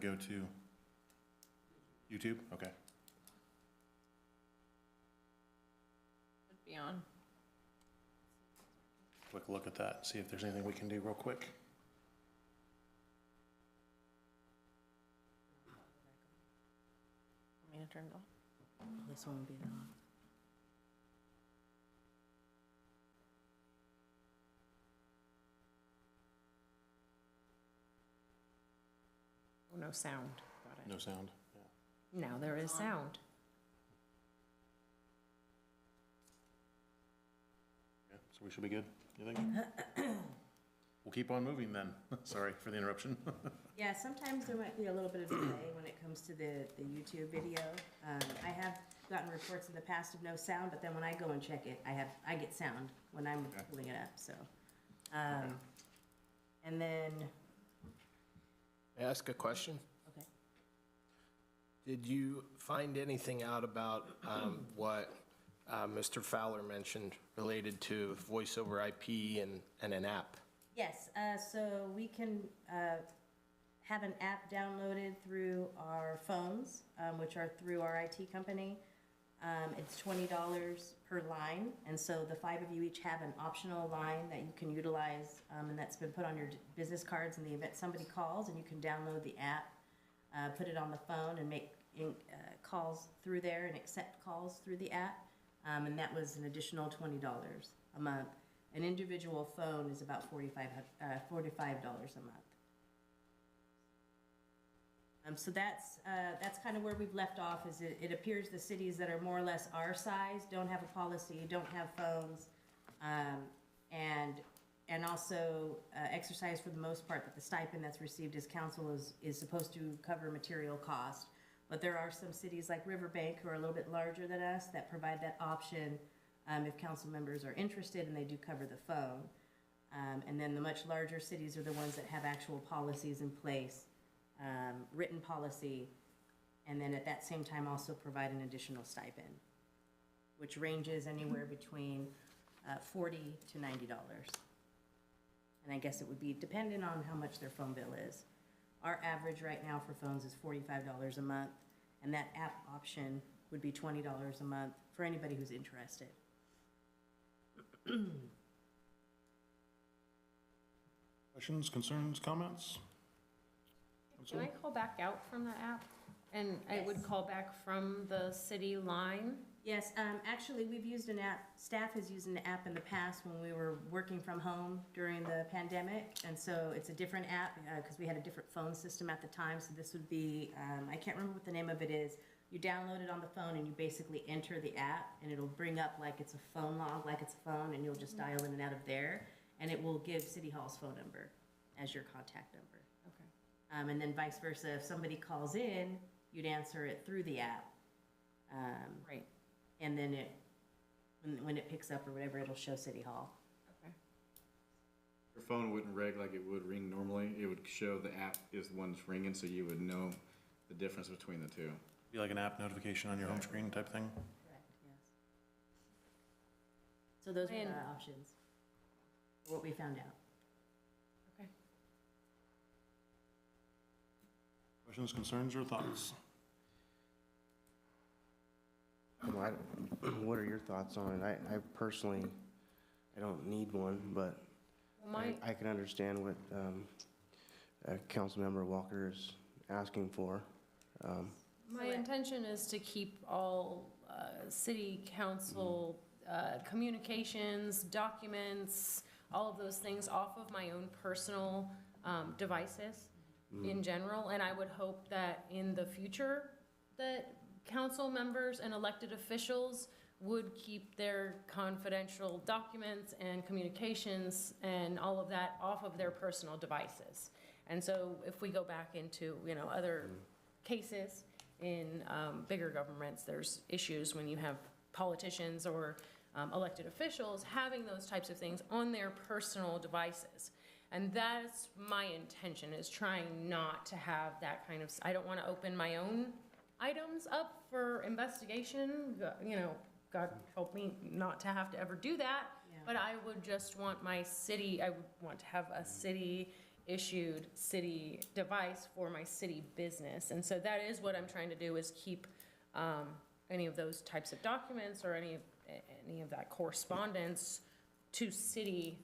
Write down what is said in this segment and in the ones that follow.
go to? YouTube? Okay. Should be on. Quick look at that, see if there's anything we can do real quick. Want me to turn it off? This one will be on. Oh, no sound. Got it. No sound? Yeah. Now there is sound. Yeah, so we should be good, you think? We'll keep on moving then. Sorry for the interruption. Yeah, sometimes there might be a little bit of delay when it comes to the YouTube video. I have gotten reports in the past of no sound, but then when I go and check it, I get sound when I'm Okay. pulling it up, so. And then, May I ask a question? okay. Did you find anything out about what Mr. Fowler mentioned related to voice over IP and an app? Yes, so we can have an app downloaded through our phones, which are through our IT company. It's $20 per line, and so the 5 of you each have an optional line that you can utilize, and that's been put on your business cards in the event somebody calls, and you can download the app, put it on the phone, and make calls through there and accept calls through the app, and that was an additional $20 a month. An individual phone is about $45 a month. So that's kind of where we've left off. Is it appears the cities that are more or less our size don't have a policy, don't have phones, and also exercise for the most part that the stipend that's received as council is supposed to cover material cost. But there are some cities like Riverbank who are a little bit larger than us that provide that option if council members are interested, and they do cover the phone. And then the much larger cities are the ones that have actual policies in place. Written policy, and then at that same time also provide an additional stipend, which ranges anywhere between $40 to $90. And I guess it would be dependent on how much their phone bill is. Our average right now for phones is $45 a month, and that app option would be $20 a month for anybody who's interested. Questions, concerns, comments? Can I call back out from the app? And I would Yes. call back from the city line? Yes, actually, we've used an app, staff has used an app in the past when we were working from home during the pandemic, and so it's a different app, because we had a different phone system at the time, so this would be, I can't remember what the name of it is. You download it on the phone and you basically enter the app, and it'll bring up like it's a phone log, like it's a phone, and you'll just dial in and out of there, and it will give City Hall's phone number as your contact number. Okay. And then vice versa, if somebody calls in, you'd answer it through the app. Right. And then when it picks up or whatever, it'll show City Hall. Okay. Your phone wouldn't ring like it would ring normally. It would show the app is the one that's ringing, so you would know the difference between the two. Be like an app notification on your home screen type thing? Correct, yes. So those are And- the options, what we found out. Okay. Questions, concerns, or thoughts? What are your thoughts on it? I personally, I don't need one, but Well, my, I can understand what Councilmember Walker is asking for. my intention is to keep all city council communications, documents, all of those things off of my own personal devices in general. And I would hope that in the future that council members and elected officials would keep their confidential documents and communications and all of that off of their personal devices. And so if we go back into, other cases in bigger governments, there's issues when you have politicians or elected officials having those types of things on their personal devices. And that's my intention, is trying not to have that kind of, I don't want to open my own items up for investigation, God help me not to have to ever do that. Yeah. But I would just want my city, I would want to have a city issued city device for my city business. And so that is what I'm trying to do, is keep any of those types of documents or any of that correspondence to city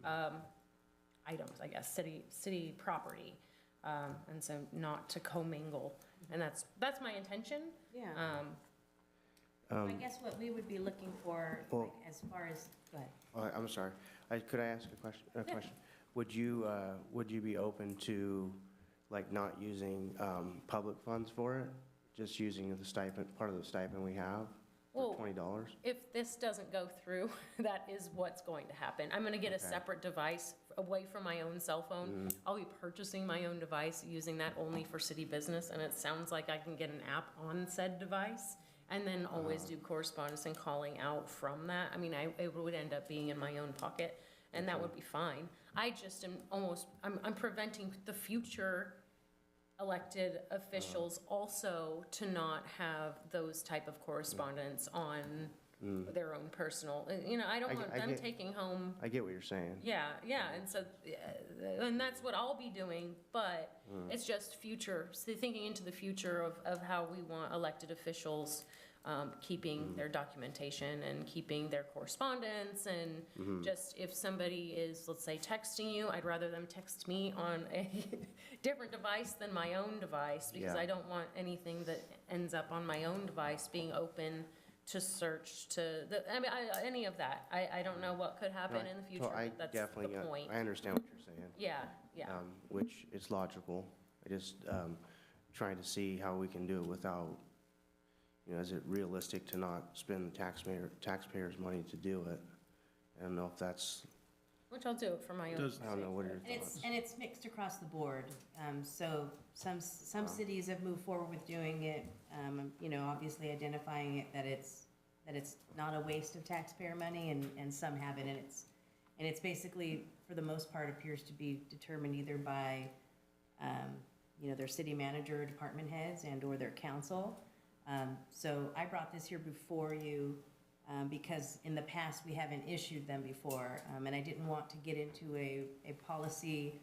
items, I guess, city property. And so not to commingle. And that's my intention. Yeah. I guess what we would be looking for, Well- like, as far as, go ahead. I'm sorry. Could I ask a question? Would you be open to, like, not using public funds for it? Just using the stipend, part of the stipend we have Well, for $20? If this doesn't go through, that is what's going to happen. I'm gonna get a Okay. separate device away from my own cell phone. I'll be purchasing my own device, using that only for city business, and it sounds like I can get an app on said device, and then always do correspondence and calling out from that. I mean, it would end up being in my own pocket, and that would be fine. I just am I'm preventing the future elected officials also to not have those type of correspondence on their own personal, I don't want them taking home, I get what you're saying. yeah, and so, and that's what I'll be doing, but it's just future, so thinking into the future of how we want elected officials keeping their documentation and keeping their correspondence, and just if somebody is, let's say, texting you, I'd rather them text me on a different device than my own device, because Yeah. I don't want anything that ends up on my own device being open to search any of that. I don't know what could happen in the future, but that's the point. I understand what you're saying. Yeah. Which is logical. I just trying to see how we can do it without, is it realistic to not spend the taxpayers' money to do it? I don't know if that's, Which I'll do it for my own. Does- I don't know, what are your And thoughts? it's mixed across the board. So some cities have moved forward with doing it, obviously identifying it, that it's not a waste of taxpayer money, and some haven't, and it's basically, for the most part, appears to be determined either by, their city manager, department heads, and/or their council. So I brought this here before you, because in the past, we haven't issued them before, and I didn't want to get into a policy,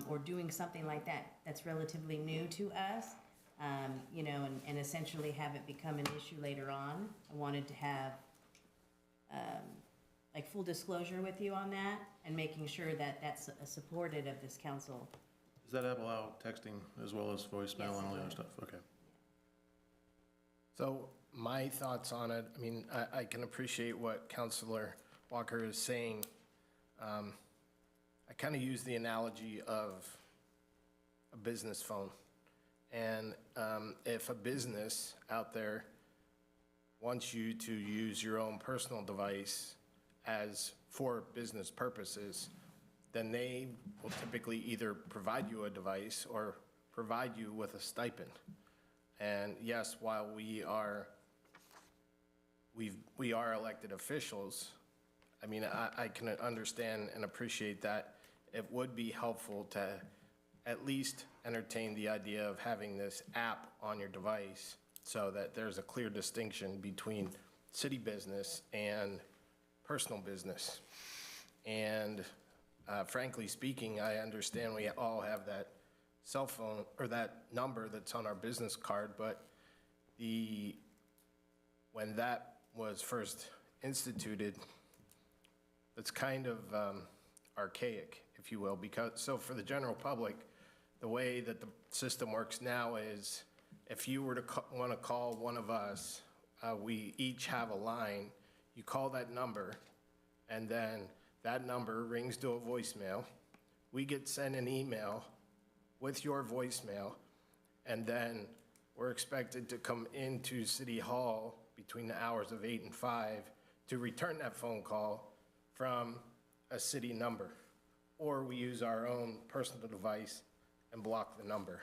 or doing something like that that's relatively new to us, and essentially have it become an issue later on. I wanted to have, like, full disclosure with you on that, and making sure that that's supported of this council. Does that app allow texting as well as voicemail Yes, and all it the other does. stuff? Okay. So my thoughts on it, I mean, I can appreciate what Counselor Walker is saying. I kind of use the analogy of a business phone. And if a business out there wants you to use your own personal device as for business purposes, then they will typically either provide you a device or provide you with a stipend. And yes, while we are elected officials, I mean, I can understand and appreciate that it would be helpful to at least entertain the idea of having this app on your device so that there's a clear distinction between city business and personal business. And frankly speaking, I understand we all have that cell phone or that number that's on our business card, but when that was first instituted, it's kind of archaic, if you will, so for the general public, the way that the system works now is if you were to want to call one of us, we each have a line, you call that number, and then that number rings to a voicemail. We get sent an email with your voicemail, and then we're expected to come into City Hall between the hours of 8 and 5 to return that phone call from a city number. Or we use our own personal device and block the number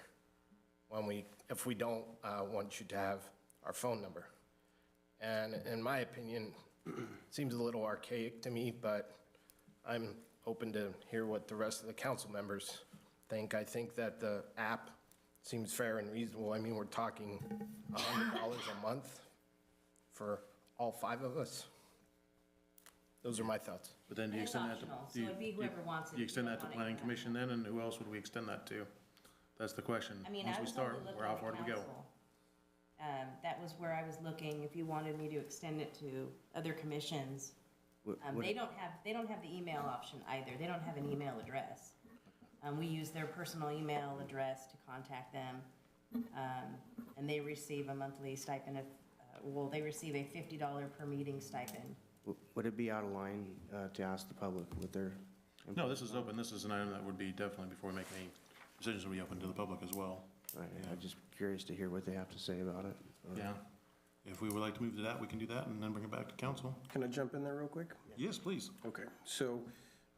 if we don't want you to have our phone number. And in my opinion, it seems a little archaic to me, but I'm open to hear what the rest of the council members think. I think that the app seems fair and reasonable. I mean, we're talking $100 a month for all 5 of us. Those are my thoughts. But then do you And it's extend that to? optional, so do you- it'd be do you- whoever wants it. Do you extend If you that to don't want it, planning you don't commission then, and who else would we extend that to? That's the question. I mean, Once I we was start, only where, how looking far at do we go? council. That was where I was looking, if you wanted me to extend it to other commissions. Would- They don't have the email option either. They don't have an email address. We use their personal email address to contact them. And they receive a monthly stipend of, they receive a $50 per meeting stipend. Would it be out of line to ask the public what their? No, this is open. This is an item that would be definitely, before we make any decisions, would be open to the public as well. I'm just curious to hear what they have to say about it. Yeah. If we would like to move to that, we can do that and then bring it back to council. Can I jump in there real quick? Yes, please. Okay, so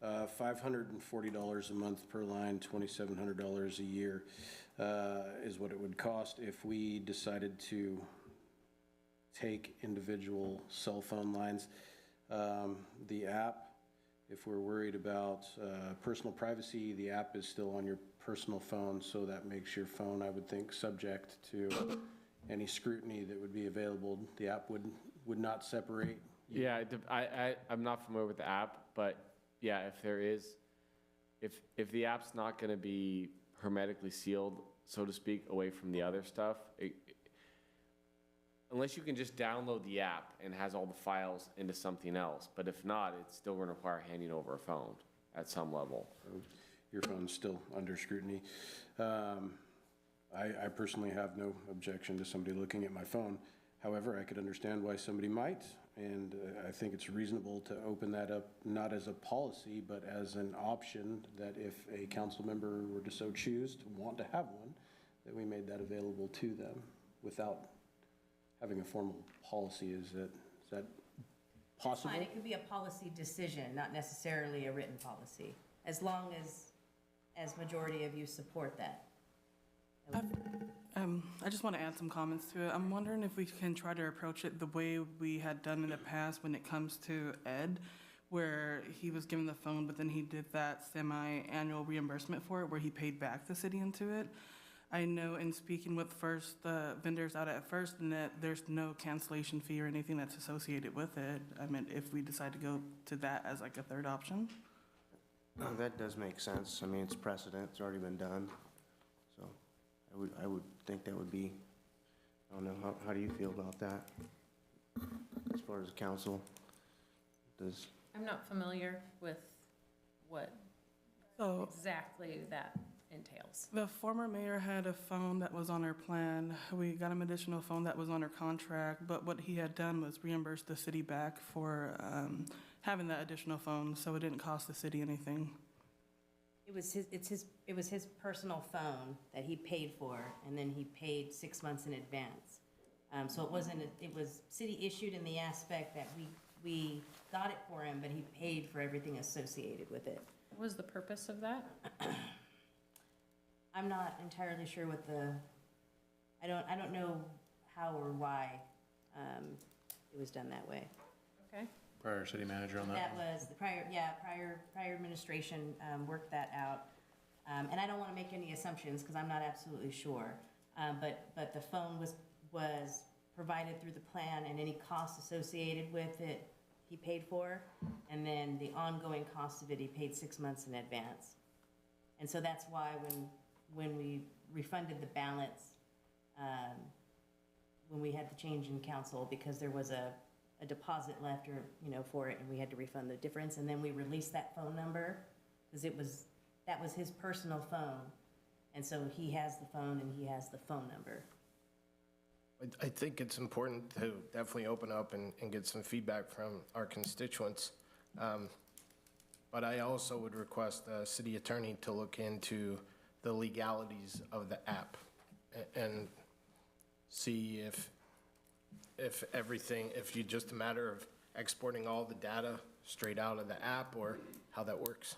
$540 a month per line, $2,700 a year is what it would cost if we decided to take individual cell phone lines. The app, if we're worried about personal privacy, the app is still on your personal phone, so that makes your phone, I would think, subject to any scrutiny that would be available. The app would not separate. Yeah, I'm not familiar with the app, but yeah, if there is, if the app's not gonna be hermetically sealed, so to speak, away from the other stuff, unless you can just download the app and it has all the files into something else, but if not, it's still gonna require handing over a phone at some level. Your phone's still under scrutiny. I personally have no objection to somebody looking at my phone. However, I could understand why somebody might, and I think it's reasonable to open that up, not as a policy, but as an option, that if a council member were to so choose to want to have one, that we made that available to them without having a formal policy. Is that possible? Fine, it could be a policy decision, not necessarily a written policy, as long as majority of you support that. I just want to add some comments to it. I'm wondering if we can try to approach it the way we had done in the past when it comes to Ed, where he was given the phone, but then he did that semi-annual reimbursement for it, where he paid back the city into it. I know in speaking with the vendors out at First, and that there's no cancellation fee or anything that's associated with it. I mean, if we decide to go to that as like a third option. That does make sense. I mean, it's precedent. It's already been done. So I would think that would be, I don't know, how do you feel about that? As far as council, does, I'm not familiar with what So exactly that entails. the former mayor had a phone that was on her plan. We got him additional phone that was on her contract, but what he had done was reimburse the city back for having that additional phone, so it didn't cost the city anything. It was his personal phone that he paid for, and then he paid 6 months in advance. So it was city issued in the aspect that we got it for him, but he paid for everything associated with it. What was the purpose of that? I'm not entirely sure what I don't know how or why it was done that way. Okay. Prior city manager on that. That was the prior administration worked that out. And I don't want to make any assumptions because I'm not absolutely sure. But the phone was provided through the plan, and any costs associated with it, he paid for. And then the ongoing cost of it, he paid 6 months in advance. And so that's why when we refunded the balance, when we had the change in council, because there was a deposit left for it, and we had to refund the difference, and then we released that phone number, because that was his personal phone, and so he has the phone and he has the phone number. I think it's important to definitely open up and get some feedback from our constituents. But I also would request the city attorney to look into the legalities of the app and see if you just a matter of exporting all the data straight out of the app, or how that works.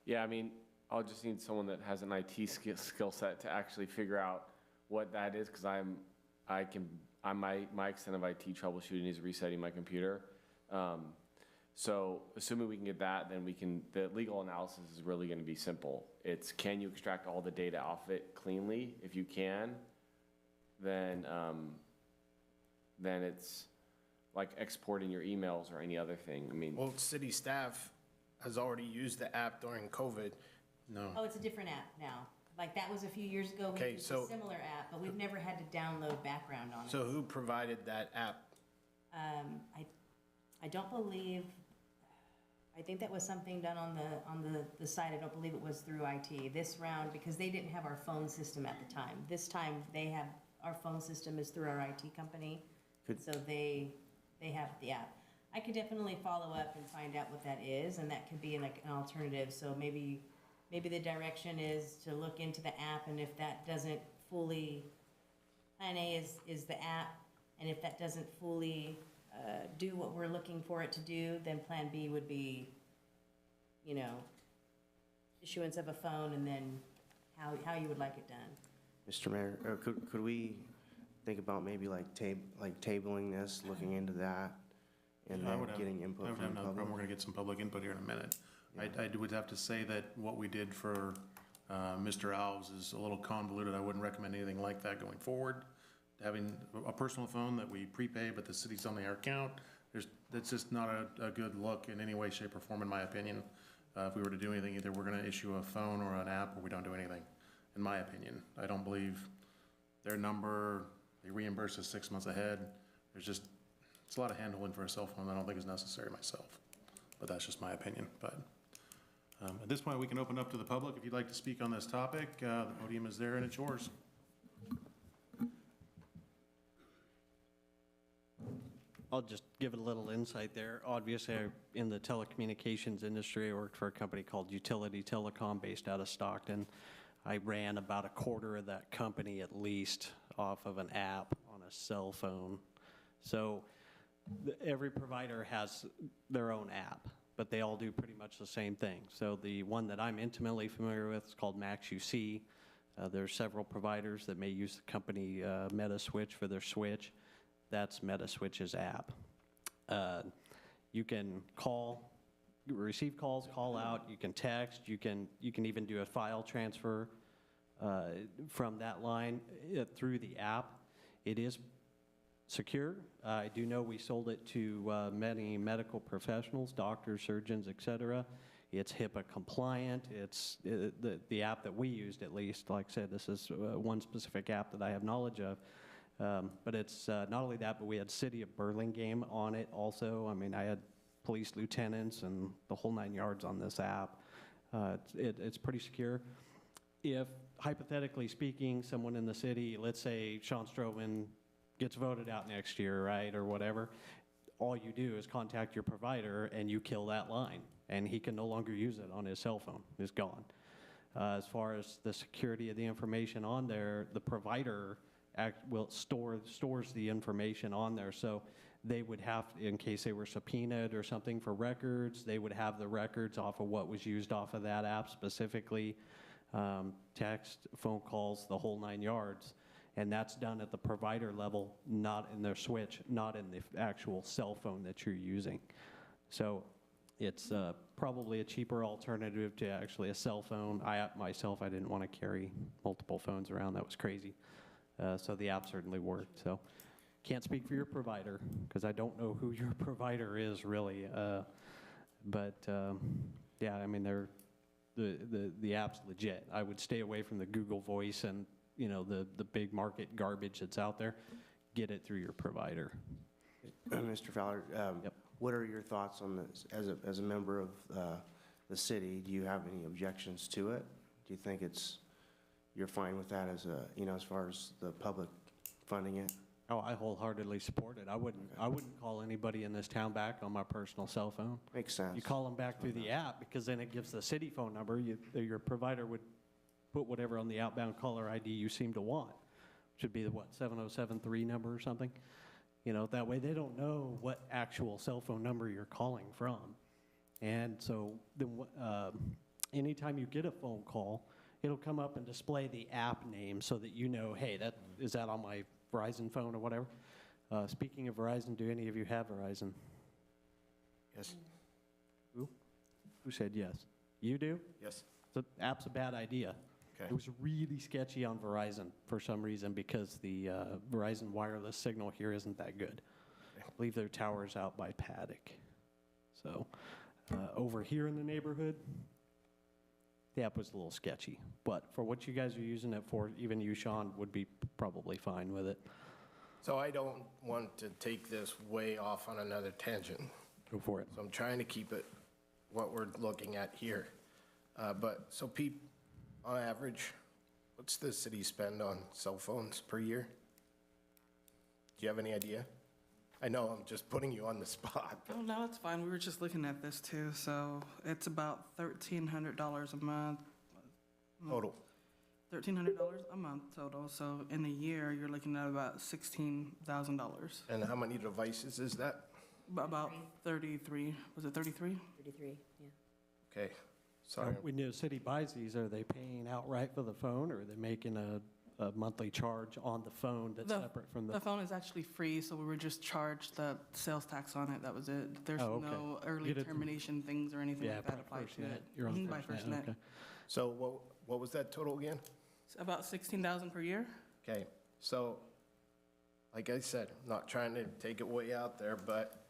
Yeah, I mean, I'll just need someone that has an IT skill set to actually figure out what that is, because my extent of IT troubleshooting is resetting my computer. So assuming we can get that, then the legal analysis is really gonna be simple. It's, can you extract all the data off it cleanly? If you can, then it's like exporting your emails or any other thing. I mean, Well, city staff has already used the app during COVID. No. Oh, it's a different app now. Like, that was a few years ago, we Okay, used a so- similar app, but we've never had to download background on it. So who provided that app? I don't believe, I think that was something done on the site. I don't believe it was through IT. This round, because they didn't have our phone system at the time. This time, they have, our phone system is through our IT company. So they have the app. I could definitely follow up and find out what that is, and that could be like an alternative. So maybe the direction is to look into the app, and if that doesn't fully, Plan A is the app, and if that doesn't fully do what we're looking for it to do, then Plan B would be, you know, issuance of a phone, and then how you would like it done. Mr. Mayor, or could we think about maybe like tabling this, looking into that, and I then would have- getting input I would from have the no problem. public? We're gonna get some public input here in a minute. I would have to say that what we did for Mr. Alves is a little convoluted. I wouldn't recommend anything like that going forward. Having a personal phone that we prepay, but the city's on our account, that's just not a good look in any way, shape, or form, in my opinion. If we were to do anything, either we're gonna issue a phone or an app, or we don't do anything, in my opinion. I don't believe their number, they reimburse us 6 months ahead. It's a lot of handholding for a cell phone that I don't think is necessary myself. But that's just my opinion. But at this point, we can open up to the public. If you'd like to speak on this topic, the podium is there and it's yours. I'll just give it a little insight there. Obviously, in the telecommunications industry, I worked for a company called Utility Telecom based out of Stockton. I ran about a quarter of that company at least off of an app on a cell phone. So every provider has their own app, but they all do pretty much the same thing. So the one that I'm intimately familiar with is called MaxUC. There are several providers that may use the company Metaswitch for their switch. That's Metaswitch's app. You can call, receive calls, call out, you can text, you can even do a file transfer from that line through the app. It is secure. I do know we sold it to many medical professionals, doctors, surgeons, et cetera. It's HIPAA compliant. It's the app that we used, at least. Like I said, this is one specific app that I have knowledge of. But it's not only that, but we had City of Burlingame on it also. I mean, I had police lieutenants and the whole 9 yards on this app. It's pretty secure. If, hypothetically speaking, someone in the city, let's say Sean Stroman gets voted out next year, right, or whatever, all you do is contact your provider and you kill that line, and he can no longer use it on his cell phone. It's gone. As far as the security of the information on there, the provider stores the information on there. So they would have, in case they were subpoenaed or something for records, they would have the records off of what was used off of that app specifically, text, phone calls, the whole 9 yards. And that's done at the provider level, not in their switch, not in the actual cell phone that you're using. So it's probably a cheaper alternative to actually a cell phone. Myself, I didn't want to carry multiple phones around. That was crazy. So the app certainly worked. So can't speak for your provider because I don't know who your provider is really. Yeah, I mean, the app's legit. I would stay away from the Google Voice and the big market garbage that's out there. Get it through your provider. Mr. Fowler, Yep. what are your thoughts on this? As a member of the city, do you have any objections to it? Do you think you're fine with that as far as the public funding it? Oh, I wholeheartedly support it. I wouldn't call anybody in this town back on my personal cell phone. Makes sense. You call them back through the app because then it gives the city phone number. Your provider would put whatever on the outbound caller ID you seem to want. Should be the 7073 number or something. That way they don't know what actual cell phone number you're calling from. And so then anytime you get a phone call, it'll come up and display the app name so that hey, is that on my Verizon phone or whatever. Speaking of Verizon, do any of you have Verizon? Yes. Who said yes? You do? Yes. The app's a bad idea. Okay. It was really sketchy on Verizon for some reason because the Verizon wireless signal here isn't that good. believe their tower's out by Paddock. So, over here in the neighborhood, the app was a little sketchy. But for what you guys are using it for, even you, Sean, would be probably fine with it. So I don't want to take this way off on another tangent. Go for it. So I'm trying to keep it what we're looking at here. So Pete, on average, what's the city spend on cell phones per year? Do you have any idea? I know I'm just putting you on the spot. Oh, no, it's fine. We were just looking at this too. So it's about $1,300 a month. Total. $1,300 a month total. So in a year, you're looking at about $16,000. And how many devices is that? About 33. Was it 33? 33, yeah. Okay, sorry. When the city buys these, are they paying outright for the phone, or are they making a monthly charge on the phone that's separate from The the? phone is actually free, so we were just charged the sales tax on it. That was it. There's Oh, okay. no early Get it- termination things or anything Yeah, like that by applied to FirstNet. it. You're on Mhm, by FirstNet, FirstNet. okay. So what was that total again? It's about 16,000 per year. Okay, so, like I said, I'm not trying to take it way out there, but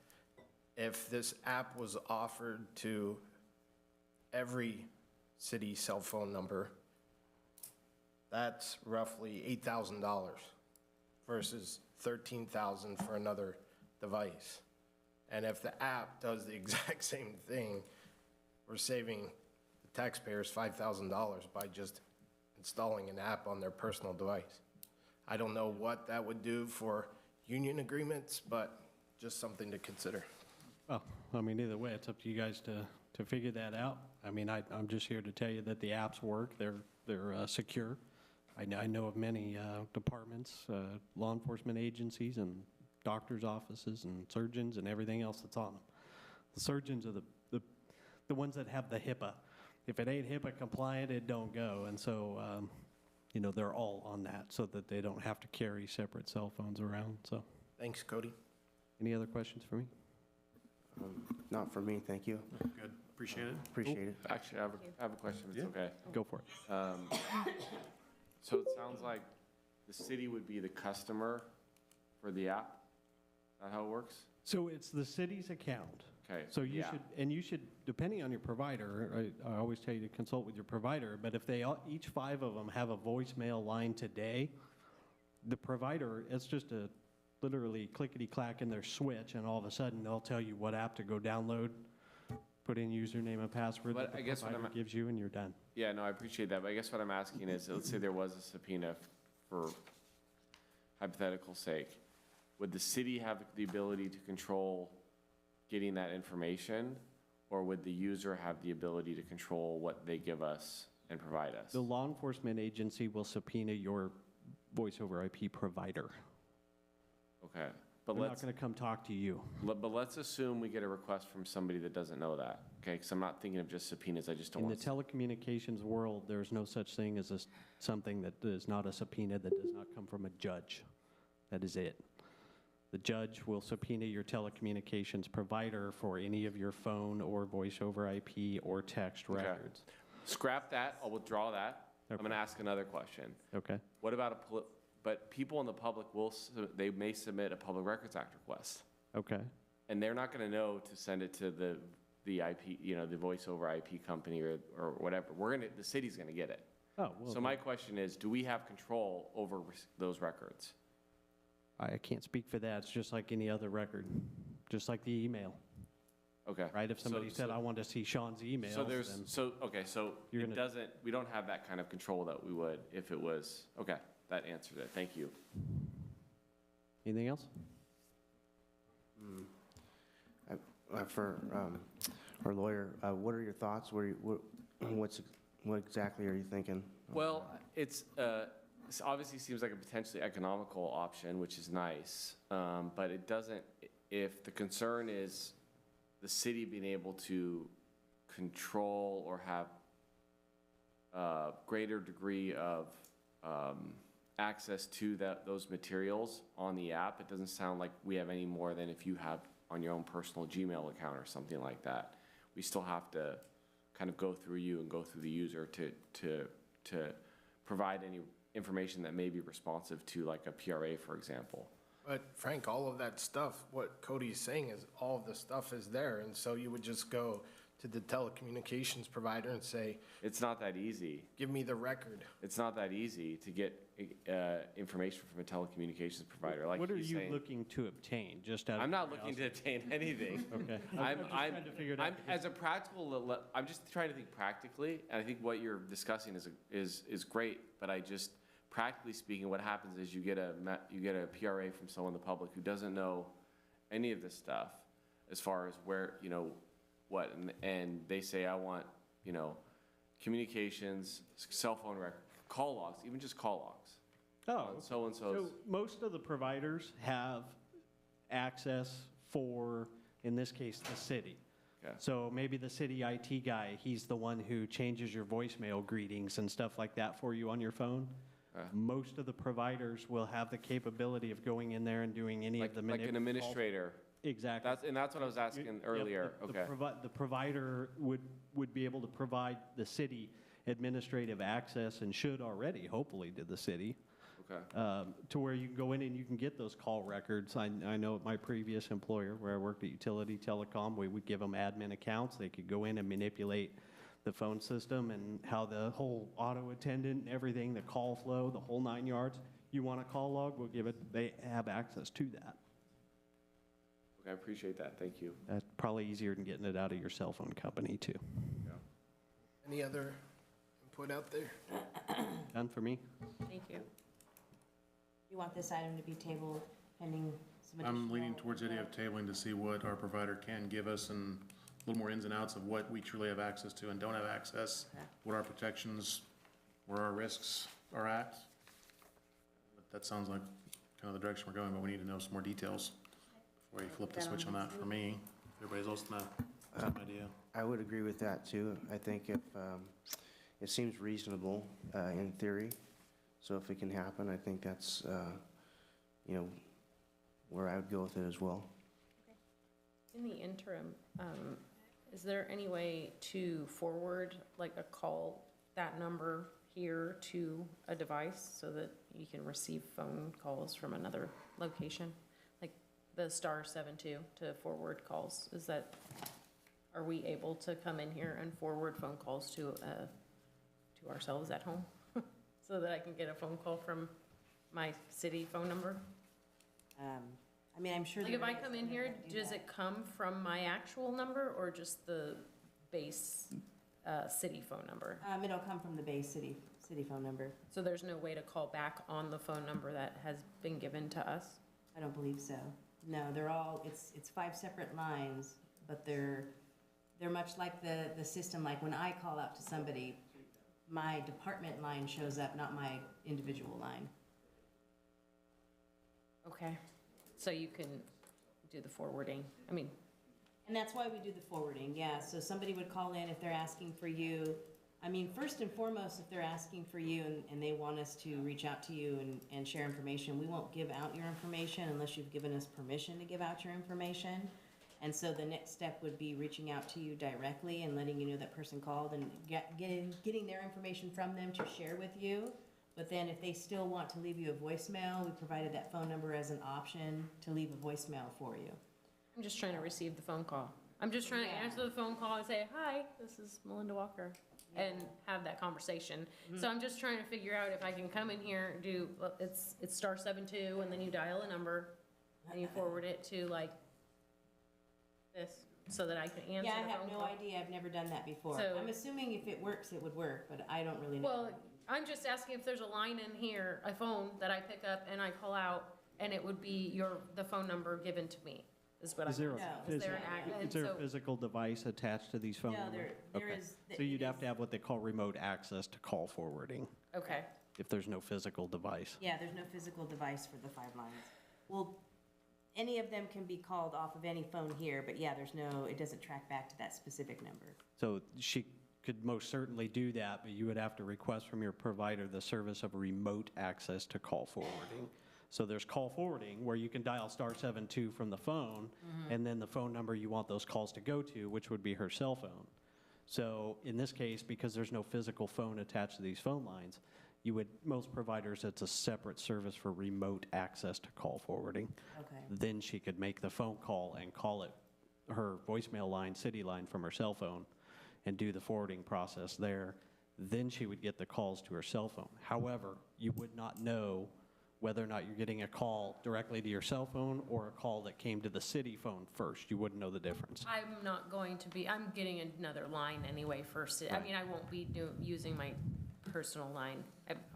if this app was offered to every city cell phone number, that's roughly $8,000 versus $13,000 for another device. And if the app does the exact same thing, we're saving the taxpayers $5,000 by just installing an app on their personal device. I don't know what that would do for union agreements, but just something to consider. Well, I mean, either way, it's up to you guys to figure that out. I mean, I'm just here to tell you that the apps work, they're secure. I know of many departments, law enforcement agencies and doctors' offices and surgeons and everything else that's on them. The surgeons are the ones that have the HIPAA. If it ain't HIPAA compliant, it don't go. And so, you know, they're all on that so that they don't have to carry separate cell phones around, so. Thanks, Cody. Any other questions for me? Not for me, thank you. Good, appreciate it. Appreciate it. Actually, I have a question, if it's okay. Go for it. So it sounds like the city would be the customer for the app? Is that how it works? So it's the city's account. Okay. So you yeah. should, and you should, depending on your provider, I always tell you to consult with your provider, but if they, each 5 of them have a voicemail line today, the provider, it's just a literally clickety-clack in their switch, and all of a sudden, they'll tell you what app to go download, put in username and password But that I the guess what provider gives you, and you're done. Yeah, no, I appreciate that, but I guess what I'm asking is, let's say there was a subpoena for hypothetical sake. Would the city have the ability to control getting that information, or would the user have the ability to control what they give us and provide us? The law enforcement agency will subpoena your voice over IP provider. Okay, but They're not let's, going to come talk to you. but let's assume we get a request from somebody that doesn't know that, okay? Because I'm not thinking of just subpoenas, I just don't In the want. telecommunications world, there's no such thing as something that is not a subpoena that does not come from a judge. That is it. The judge will subpoena your telecommunications provider for any of your phone or voice over IP or text Okay. records. Scrap that, I'll withdraw that. I'm Okay. gonna ask another question. Okay? What about but people in the public they may submit a Public Records Act request. Okay. And they're not gonna know to send it to the IP, the voice over IP company or whatever. The city's gonna get it. Oh, well. So my question is, do we have control over those records? I can't speak for that. It's just like any other record, just like the email, Okay. right? If somebody said, so- I want to see Sean's email, So then so You're it gonna- we don't have that kind of control that we would if it was, okay, that answers it. Thank you. anything else? For our lawyer, what are your thoughts? What exactly are you thinking? Well, it's obviously seems like a potentially economical option, which is nice, but it doesn't, if the concern is the city being able to control or have a greater degree of access to those materials on the app, it doesn't sound like we have any more than if you have on your own personal Gmail account or something like that. We still have to kind of go through you and go through the user to provide any information that may be responsive to like a PRA, for example. But Frank, all of that stuff, what Cody's saying is all of the stuff is there. And so you would just go to the telecommunications provider and say, It's not that easy. give me the record. It's not that easy to get information from a telecommunications provider, like What are he's you saying. looking to obtain, just out of I'm not looking to curiosity? obtain anything. Okay. I'm, just I'm, trying to figure it out I'm, as a practical, I'm just trying to think practically, and I think what you're discussing is great, but I just, practically speaking, what happens is you get a PRA from someone in the public who doesn't know any of this stuff, as far as where, what, and they say, I want, communications, cell phone record, call logs, even just call logs. Oh, So-and-so's. so most of the providers have access for, in this case, the city. Okay. So maybe the city IT guy, he's the one who changes your voicemail greetings and stuff like that for you on your phone. Most of the providers will have the capability of going in there and doing any of the Like an administrator. Exactly. That's what I was asking earlier, Yep, okay. The provider would be able to provide the city administrative access, and should already, hopefully, to the city, Okay. to where you can go in and you can get those call records. I know at my previous employer, where I worked at Utility Telecom, we would give them admin accounts. They could go in and manipulate the phone system and how the whole auto attendant and everything, the call flow, the whole 9 yards. You want a call log, we'll give it, they have access to that. Okay, I appreciate that, thank you. That's probably easier than getting it out of your cell phone company, too. Any other input out there? Done for me? Thank you. You want this item to be tabled pending some additional? I'm leaning towards the idea of tabling to see what our provider can give us and a little more ins and outs of what we truly have access to and don't have access, Okay. what our protections, where our risks are at. But that sounds like kind of the direction we're going, but we need to know some more details before we flip the switch on that for me. Everybody's else than that, same idea. I would agree with that, too. I think if, it seems reasonable in theory, so if it can happen, I think that's, where I would go with it as well. In the interim, is there any way to forward, like a call, that number here to a device so that you can receive phone calls from another location? Like the *72 to forward calls, are we able to come in here and forward phone calls to ourselves at home? So that I can get a phone call from my city phone number? I'm sure. Like there if I is. come in here, does it come from my actual number or just the base city phone number? It'll come from the base city phone number. So there's no way to call back on the phone number that has been given to us? I don't believe so. No, they're all, it's 5 separate lines, but they're much like the system, like when I call out to somebody, my department line shows up, not my individual line. Okay, so you can do the forwarding, And that's why we do the forwarding, yeah. So somebody would call in if they're asking for you. First and foremost, if they're asking for you and they want us to reach out to you and share information, we won't give out your information unless you've given us permission to give out your information. And so the next step would be reaching out to you directly and letting you know that person called and getting their information from them to share with you. But then if they still want to leave you a voicemail, we provided that phone number as an option to leave a voicemail for you. I'm just trying to receive the phone call. I'm just trying to Yeah. answer the phone call and say, hi, this is Melinda Walker, and have that conversation. So I'm just trying to figure out if I can come in here, it's *72, and then you dial a number, and you forward it to like this, so that I can answer Yeah, I the have phone no call. idea. I've never done that before. So- I'm assuming if it works, it would work, but I don't really know. Well, I'm just asking if there's a line in here, a phone that I pick up and I call out, and it would be the phone number given to me, is what I'm. Is there No. Is there an a and is there a so- physical device attached to these phone No, numbers? there Okay. is. So you'd have to have what they call remote access to call forwarding, Okay, if there's no physical device. Yeah, there's no physical device for the 5 lines. Well, any of them can be called off of any phone here, but yeah, it doesn't track back to that specific number. So she could most certainly do that, but you would have to request from your provider the service of remote access to call forwarding. So there's call forwarding, where you can dial *72 from the phone, and then the phone number you want those calls to go to, which would be her cell phone. So in this case, because there's no physical phone attached to these phone lines, most providers, it's a separate service for remote access to call forwarding. Okay. Then she could make the phone call and call it her voicemail line, city line from her cell phone, and do the forwarding process there. Then she would get the calls to her cell phone. However, you would not know whether or not you're getting a call directly to your cell phone or a call that came to the city phone first. You wouldn't know the difference. I'm not going to be, I'm getting another line anyway first. I mean, I won't be using my personal line.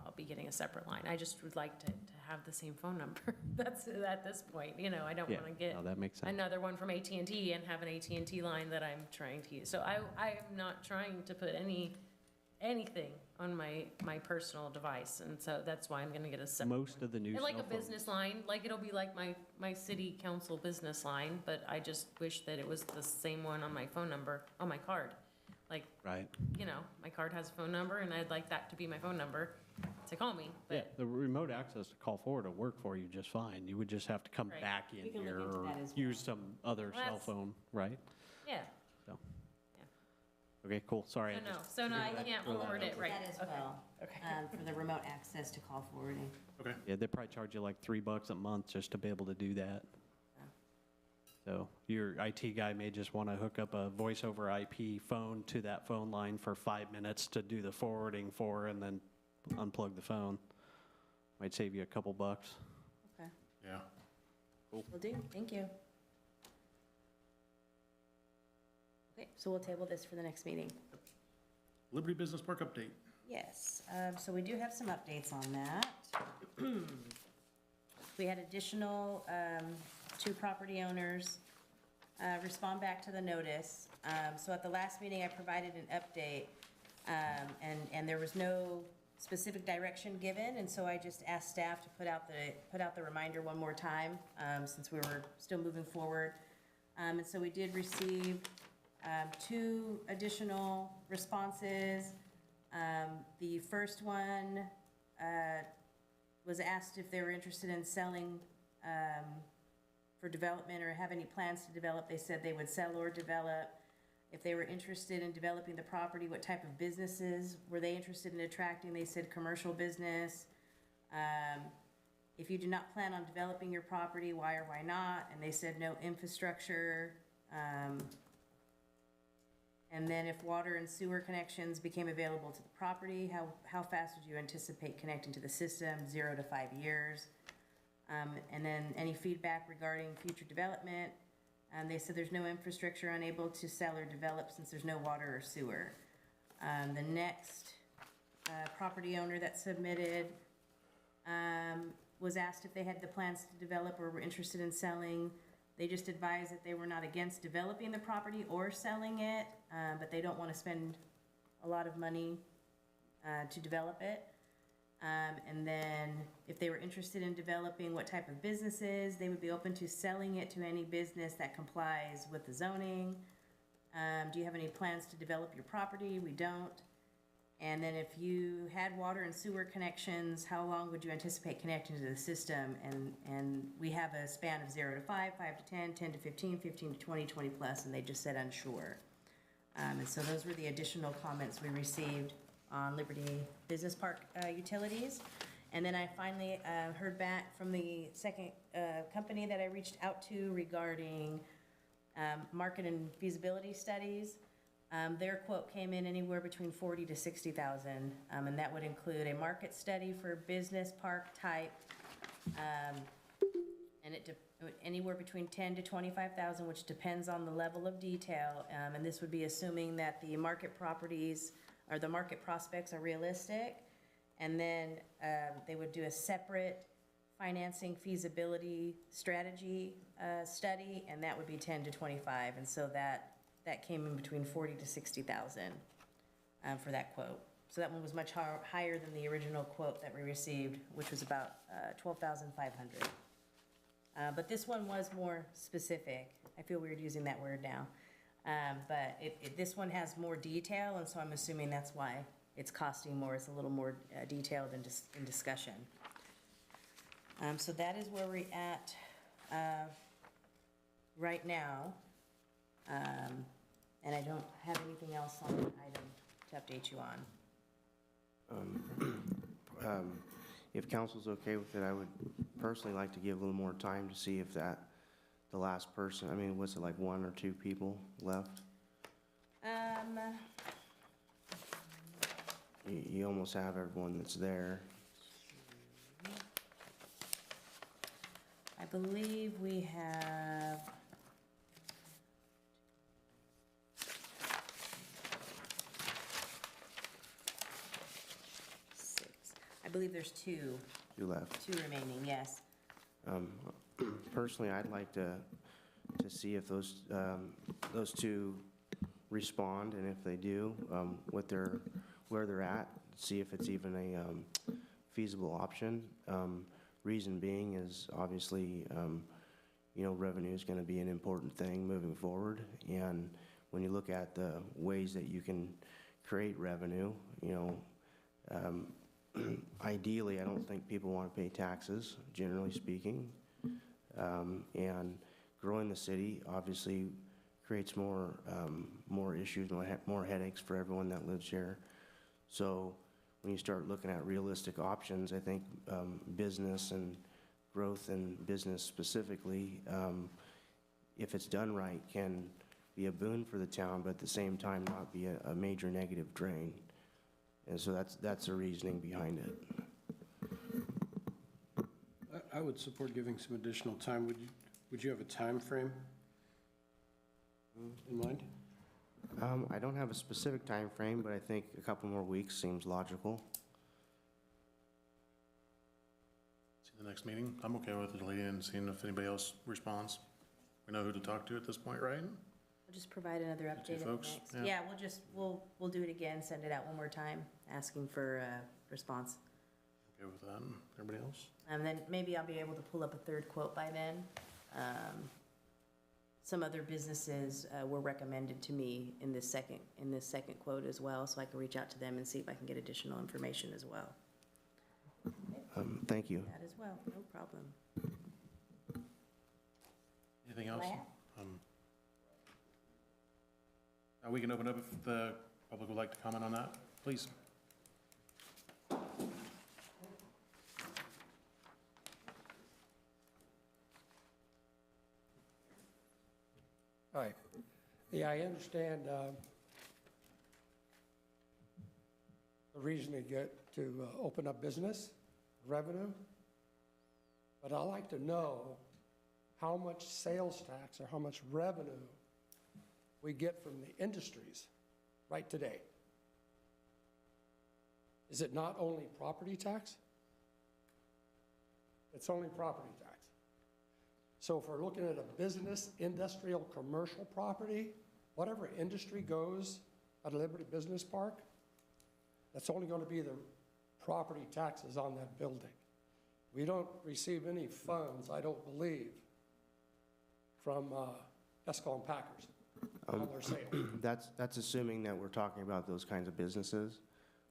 I'll be getting a separate line. I just would like to have the same phone number. That's, at this point, you know, I don't Yeah, want to get no, that makes sense. another one from AT&T and have an AT&T line that I'm trying to use. So I am not trying to put anything on my personal device, and so that's why I'm gonna get a separate. Most of the new And cell like a phones. business line, like it'll be like my city council business line, but I just wish that it was the same one on my phone number, on my card. Like, Right. you know, my card has a phone number, and I'd like that to be my phone number to call me, Yeah, but, the remote access to call forward will work for you just fine. You would just have to come Right. back We in can look here into or that as use some other Well, cell that's- phone, right? yeah. Okay, cool, sorry. So no, I can't throw that forward it, Do right? that as Okay. well, Okay. for the remote access to call forwarding. Okay. Yeah, they probably charge you like $3 a month just to be able to do that. So your IT guy may just want to hook up a voice over IP phone to that phone line for 5 minutes to do the forwarding for, and then unplug the phone. Might save you a couple bucks. Okay, Yeah. will do, thank you. Okay, so we'll table this for the next meeting. Liberty Business Park update. Yes, so we do have some updates on that. We had additional, 2 property owners respond back to the notice. So at the last meeting, I provided an update, and there was no specific direction given, and so I just asked staff to put out the reminder one more time, since we were still moving forward. And so we did receive 2 additional responses. The first one was asked if they were interested in selling for development or have any plans to develop. They said they would sell or develop. If they were interested in developing the property, what type of businesses were they interested in attracting? They said commercial business. If you do not plan on developing your property, why or why not? And they said no infrastructure. And then if water and sewer connections became available to the property, how fast would you anticipate connecting to the system? 0 to 5 years. And then any feedback regarding future development. They said there's no infrastructure, unable to sell or develop since there's no water or sewer. The next property owner that submitted was asked if they had the plans to develop or were interested in selling. They just advised that they were not against developing the property or selling it, but they don't want to spend a lot of money to develop it. And then if they were interested in developing what type of businesses, they would be open to selling it to any business that complies with the zoning. Do you have any plans to develop your property? We don't. And then if you had water and sewer connections, how long would you anticipate connecting to the system? And we have a span of 0 to 5, 5 to 10, 10 to 15, 15 to 20, 20 plus, and they just said unsure. And so those were the additional comments we received on Liberty Business Park utilities. And then I finally heard back from the second company that I reached out to regarding market and feasibility studies. Their quote came in anywhere between 40 to 60,000, and that would include a market study for business park type, and anywhere between 10 to 25,000, which depends on the level of detail. And this would be assuming that the market properties or the market prospects are realistic. And then they would do a separate financing feasibility strategy study, and that would be 10 to 25. And so that came in between 40 to 60,000 for that quote. So that one was much higher than the original quote that we received, which was about 12,500. But this one was more specific. I feel weird using that word now. But this one has more detail, and so I'm assuming that's why it's costing more. It's a little more detailed in discussion. So that is where we're at right now. And I don't have anything else on the item to update you on. If council's okay with it, I would personally like to give a little more time to see if the last person, I mean, was it like 1 or 2 people left? You almost have everyone that's there. I believe we have. Six. I believe there's 2. 2 left. 2 remaining, yes. Personally, I'd like to see if those 2 respond, and if they do, where they're at, see if it's even a feasible option. Reason being is obviously, revenue is going to be an important thing moving forward. And when you look at the ways that you can create revenue, ideally, I don't think people want to pay taxes, generally speaking. And growing the city obviously creates more issues, more headaches for everyone that lives here. So when you start looking at realistic options, I think business and growth in business specifically, if it's done right, can be a boon for the town, but at the same time not be a major negative drain. And so that's the reasoning behind it. I would support giving some additional time. Would you have a time frame in mind? I don't have a specific time frame, but I think a couple more weeks seems logical. See the next meeting? I'm okay with it, Lee, and seeing if anybody else responds. We know who to talk to at this point, right? We'll just provide another update two at the folks, next. yeah. Yeah, we'll do it again, send it out one more time, asking for response. Okay with that. Everybody else? And then maybe I'll be able to pull up a 3rd quote by then. Some other businesses were recommended to me in this second quote as well, so I can reach out to them and see if I can get additional information as well. Thank you. That as well, no problem. Anything else? Well, We can open up if the public would like to comment on that, please. Hi. Yeah, I understand the reason to open up business, revenue, but I'd like to know how much sales tax or how much revenue we get from the industries right today. Is it not only property tax? It's only property tax. So if we're looking at a business, industrial, commercial property, whatever industry goes at a Liberty Business Park, that's only going to be the property taxes on that building. We don't receive any funds, I don't believe, from Escalon Packers on their sales. That's assuming that we're talking about those kinds of businesses.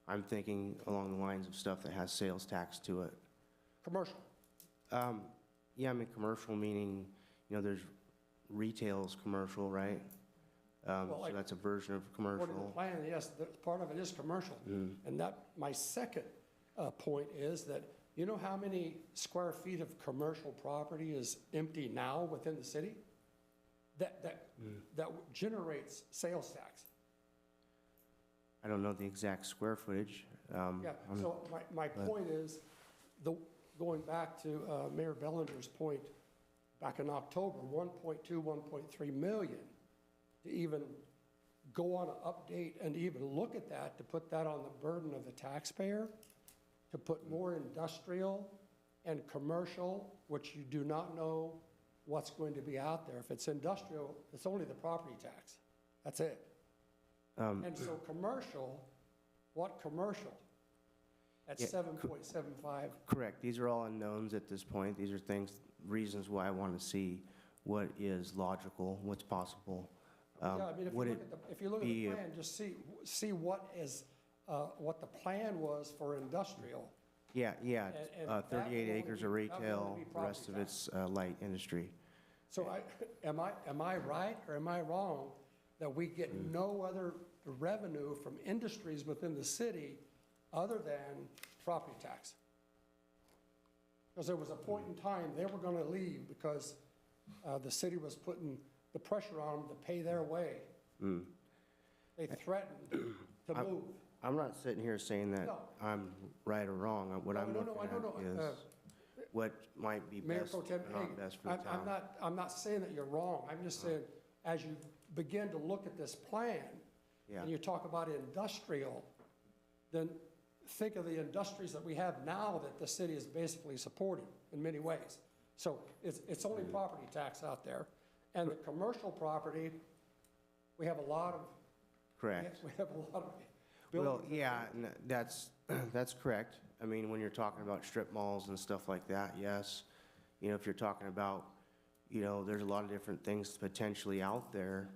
I'm thinking along the lines of stuff that has sales tax to it. Commercial. Yeah, I mean, commercial meaning, there's retail's commercial, right? Well, So that's a version of commercial. According to the plan, yes, part of it is commercial. And my second point is that, you know how many square feet of commercial property is empty now within the city? That generates sales tax. I don't know the exact square footage. Yeah, so my point is, going back to Mayor Bellinger's point, back in October, 1.2, 1.3 million, to even go on an update and even look at that, to put that on the burden of the taxpayer, to put more industrial and commercial, which you do not know what's going to be out there. If it's industrial, it's only the property tax. That's it. And so commercial, what commercial? At Yeah, 7.75. Correct. These are all unknowns at this point. These are reasons why I want to see what is logical, what's possible. Yeah, I mean, if you look at the plan, just see what the plan was for industrial. Yeah, And that 38 will only acres be- of that will retail, only be the rest of property it's light industry. So am I right or am I wrong that we get no other revenue from industries within the city other than property tax. Because there was a point in time, they were gonna leave because the city was putting the pressure on them to pay their way. They threatened to move. I'm not sitting here saying that No. I'm right or wrong. What I'm looking at is what might be Mayor best Pro or Tem, hey, not best for the town. I'm not saying that you're wrong. I'm just saying, as you begin to look at this plan, Yeah. and you talk about industrial, then think of the industries that we have now that the city is basically supporting in many ways. So it's only property tax out there. And the commercial property, we have a lot of. Correct. We have a lot of Well, buildings. yeah, that's correct. I mean, when you're talking about strip malls and stuff like that, yes. You know, if you're talking about, you know, there's a lot of different things potentially out there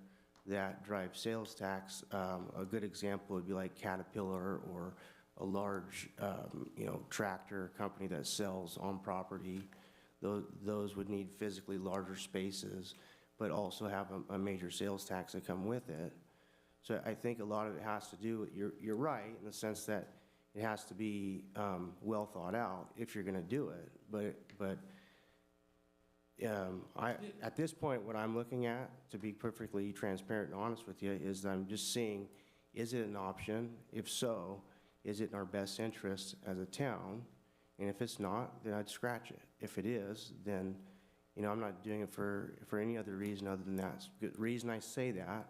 that drive sales tax. A good example would be like Caterpillar or a large, you know, tractor company that sells on property. Those would need physically larger spaces, but also have a major sales tax that come with it. So I think a lot of it has to do, you're right, in the sense that it has to be well thought out if you're gonna do it. But at this point, what I'm looking at, to be perfectly transparent and honest with you, is I'm just seeing, is it an option? If so, is it in our best interest as a town? And if it's not, then I'd scratch it. If it is, then, you know, I'm not doing it for any other reason other than that. The reason I say that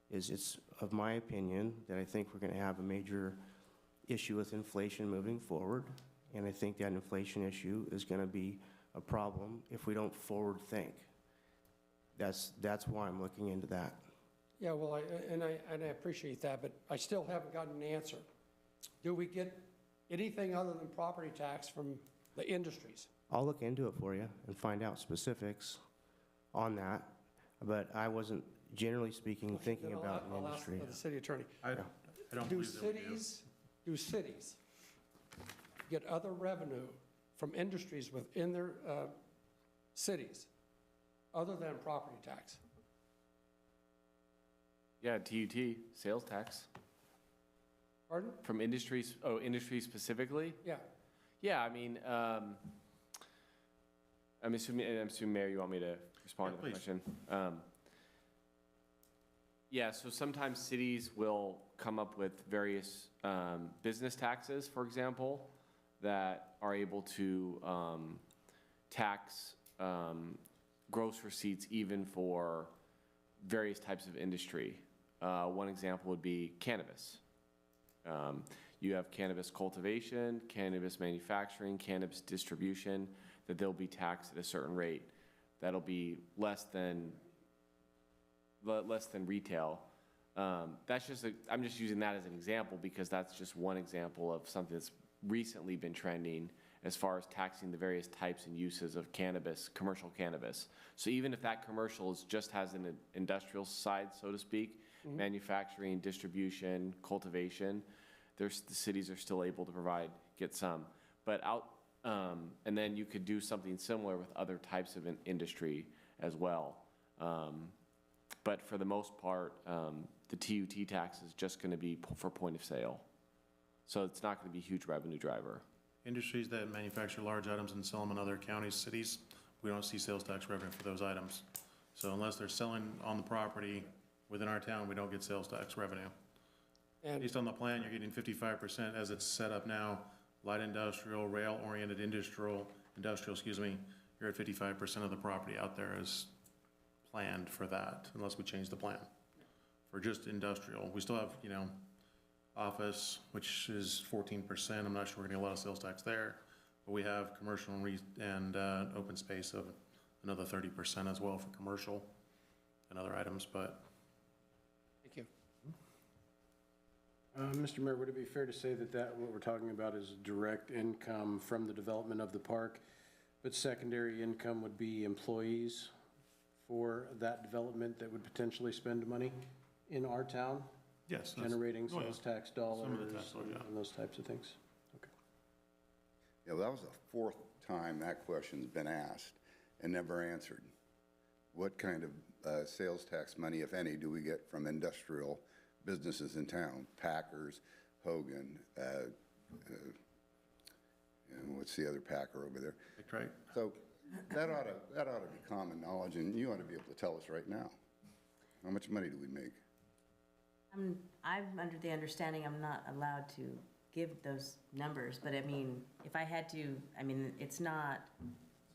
is it's of my opinion that I think we're gonna have a major issue with inflation moving forward. And I think that inflation issue is gonna be a problem if we don't forward think. That's why I'm looking into that. Yeah, well, I appreciate that, but I still haven't gotten an answer. Do we get anything other than property tax from the industries? I'll look into it for you and find out specifics on that, but I wasn't, generally speaking, thinking Then about an I'll ask industry. the city attorney. I don't Do believe that we do. do cities get other revenue from industries within their cities other than property tax? Yeah, TUT, sales tax. Pardon? From industries, industries specifically? Yeah. Yeah, I mean, I'm assuming, Mayor, you want me to respond Yeah, to the please. question? Yeah, so sometimes cities will come up with various business taxes, for example, that are able to tax gross receipts even for various types of industry. One example would be cannabis. You have cannabis cultivation, cannabis manufacturing, cannabis distribution, that they'll be taxed at a certain rate. That'll be less than retail. That's just I'm just using that as an example because that's just one example of something that's recently been trending as far as taxing the various types and uses of cannabis, commercial cannabis. So even if that commercial just has an industrial side, so to speak, manufacturing, distribution, cultivation, the cities are still able to get some. But and then you could do something similar with other types of industry as well. But for the most part, the TUT tax is just going to be for point of sale. So it's not going to be a huge revenue driver. Industries that manufacture large items and sell them in other counties, cities, we don't see sales tax revenue for those items. So unless they're selling on the property within our town, we don't get sales tax revenue. And Based on the plan, you're getting 55% as it's set up now, light industrial, rail-oriented industrial, you're at 55% of the property out there is planned for that, unless we change the plan. For just industrial, we still have, you know, office, which is 14%. I'm not sure we're getting a lot of sales tax there, but we have commercial and open space of another 30% as well for commercial and other items, but. thank you. Mr. Mayor, would it be fair to say that what we're talking about is direct income from the development of the park, but secondary income would be employees for that development that would potentially spend money in our town? Yes. Generating oh, yeah. sales tax dollars Some of the tax load, yeah. and those types of things? Okay. Yeah, well, that was the fourth time that question's been asked and never answered. What kind of sales tax money, if any, do we get from industrial businesses in town? Packers, Hogan, and what's the other packer over there? Right. So that ought to be common knowledge, and you ought to be able to tell us right now. How much money do we make? I'm under the understanding I'm not allowed to give those numbers, but I mean, if I had to, I mean, it's not,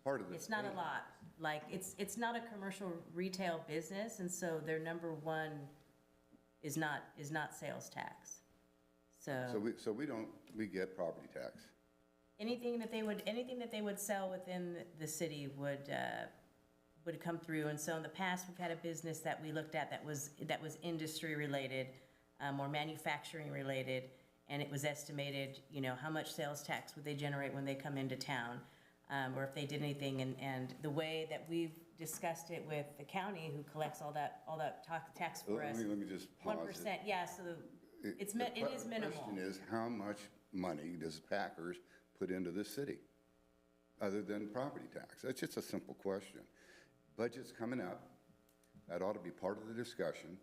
Part of this. it's not a lot. Like, it's not a commercial retail business, and so their number one is not sales tax. So we get property tax. Anything that they would sell within the city would come through. And so in the past, we've had a business that we looked at that was industry related, or manufacturing related, and it was estimated, you know, how much sales tax would they generate when they come into town, or if they did anything. And the way that we've discussed it with the county, who collects all that tax for us. Let me just pause 1%, yeah, so it is minimal. The question is, how much money does Packers put into this city, other than property tax? That's just a simple question. Budget's coming up. That ought to be part of the discussion,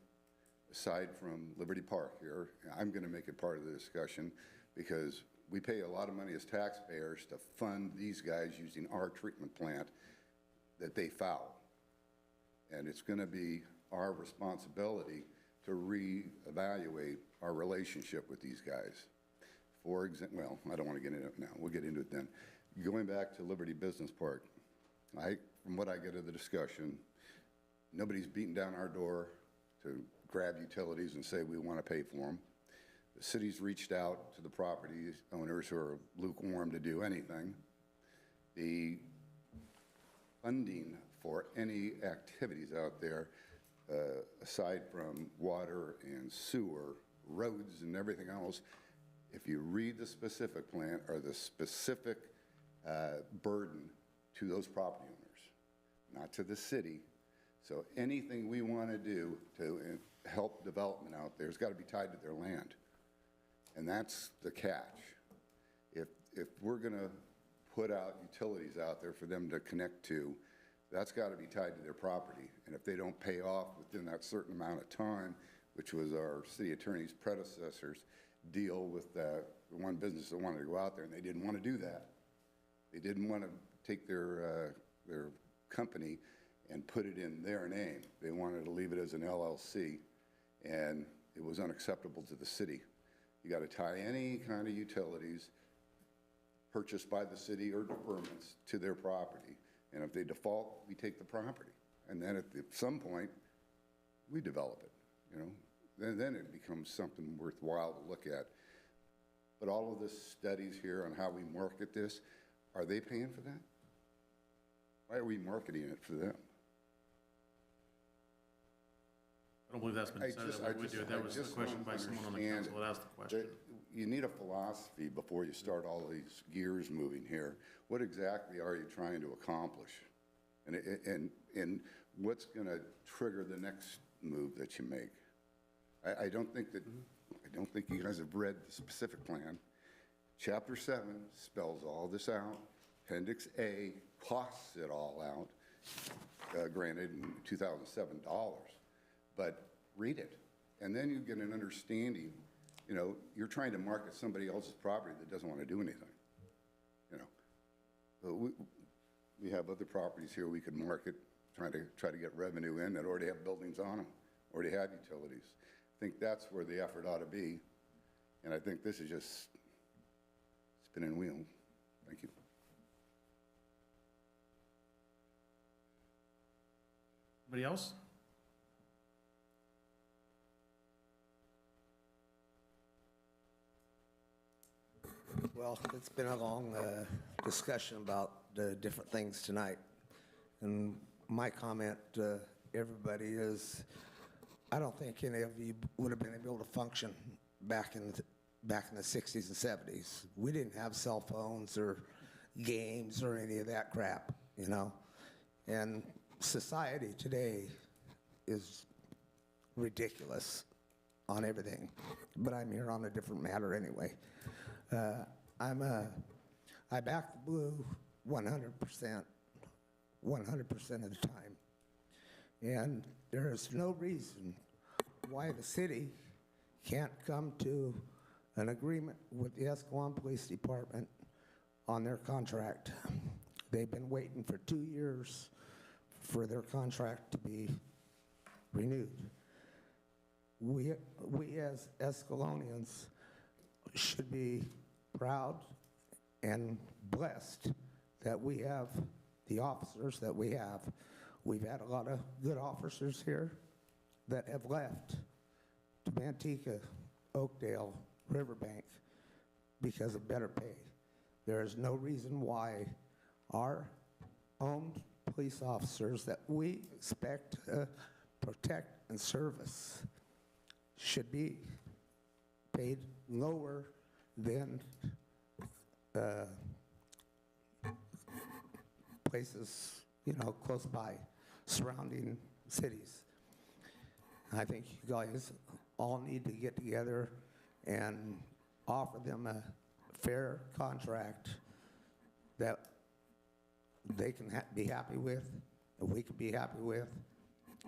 aside from Liberty Park here. I'm going to make it part of the discussion because we pay a lot of money as taxpayers to fund these guys using our treatment plant that they foul. And it's going to be our responsibility to reevaluate our relationship with these guys. For example, well, I don't want to get into it now. We'll get into it then. Going back to Liberty Business Park, from what I get of the discussion, nobody's beating down our door to grab utilities and say we want to pay for them. The city's reached out to the property owners who are lukewarm to do anything. The funding for any activities out there, aside from water and sewer, roads and everything else, if you read the specific plan, are the specific burden to those property owners, not to the city. So anything we want to do to help development out there has got to be tied to their land. And that's the catch. If we're going to put out utilities out there for them to connect to, that's got to be tied to their property. And if they don't pay off within that certain amount of time, which was our city attorney's predecessors deal with the one business that wanted to go out there, and they didn't want to do that. They didn't want to take their company and put it in their name. They wanted to leave it as an LLC, and it was unacceptable to the city. You got to tie any kind of utilities purchased by the city or deferments to their property, and if they default, we take the property. And then at some point, we develop it, you know. Then it becomes something worthwhile to look at. But all of this studies here on how we market this, are they paying for that? Why are we marketing it for them? I don't believe that's been said that we would do it. That was a question by someone on the council that asked the question. You need a philosophy before you start all these gears moving here. What exactly are you trying to accomplish? And what's going to trigger the next move that you make? I don't think you guys have read the specific plan. Chapter 7 spells all this out. Appendix A costs it all out, granted in 2007 dollars, but read it. And then you get an understanding, you know, you're trying to market somebody else's property that doesn't want to do anything, you know. So we have other properties here we could market, try to get revenue in that already have buildings on them, already have utilities. I think that's where the effort ought to be, and I think this is just spinning wheels. Thank you. Anybody else? Well, it's been a long discussion about the different things tonight. And my comment to everybody is, I don't think any of you would have been able to function back in the 60s and 70s. We didn't have cell phones or games or any of that crap, you know. And society today is ridiculous on everything. But I'm here on a different matter anyway. I back the blue 100% of the time. And there is no reason why the city can't come to an agreement with the Escalon Police Department on their contract. They've been waiting for 2 years for their contract to be renewed. We as Escalonians should be proud and blessed that we have the officers that we have. We've had a lot of good officers here that have left to Manteca, Oakdale, Riverbank because of better pay. There is no reason why our own police officers that we expect to protect and service should be paid lower than places, close by, surrounding cities. I think you guys all need to get together and offer them a fair contract that they can be happy with, that we can be happy with,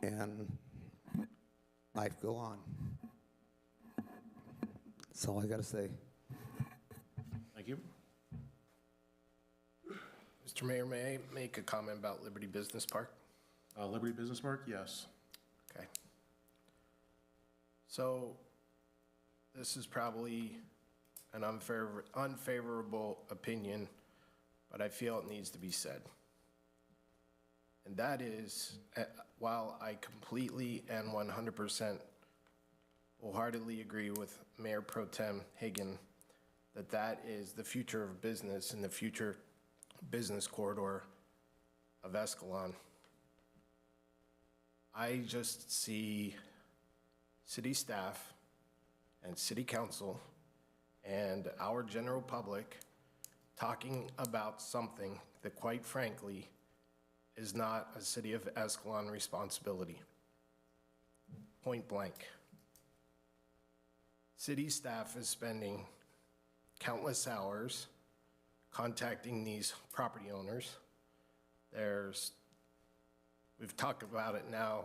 and life go on. That's all I got to say. Thank you. Mr. Mayor, may I make a comment about Liberty Business Park? Liberty Business Park, yes. Okay. So this is probably an unfavorable opinion, but I feel it needs to be said. And that is, while I completely and 100% wholeheartedly agree with Mayor Pro Tem Hagan that that is the future of business and the future business corridor of Escalon, I just see city staff and city council and our general public talking about something that, quite frankly, is not a city of Escalon responsibility. Point blank. City staff is spending countless hours contacting these property owners. We've talked about it now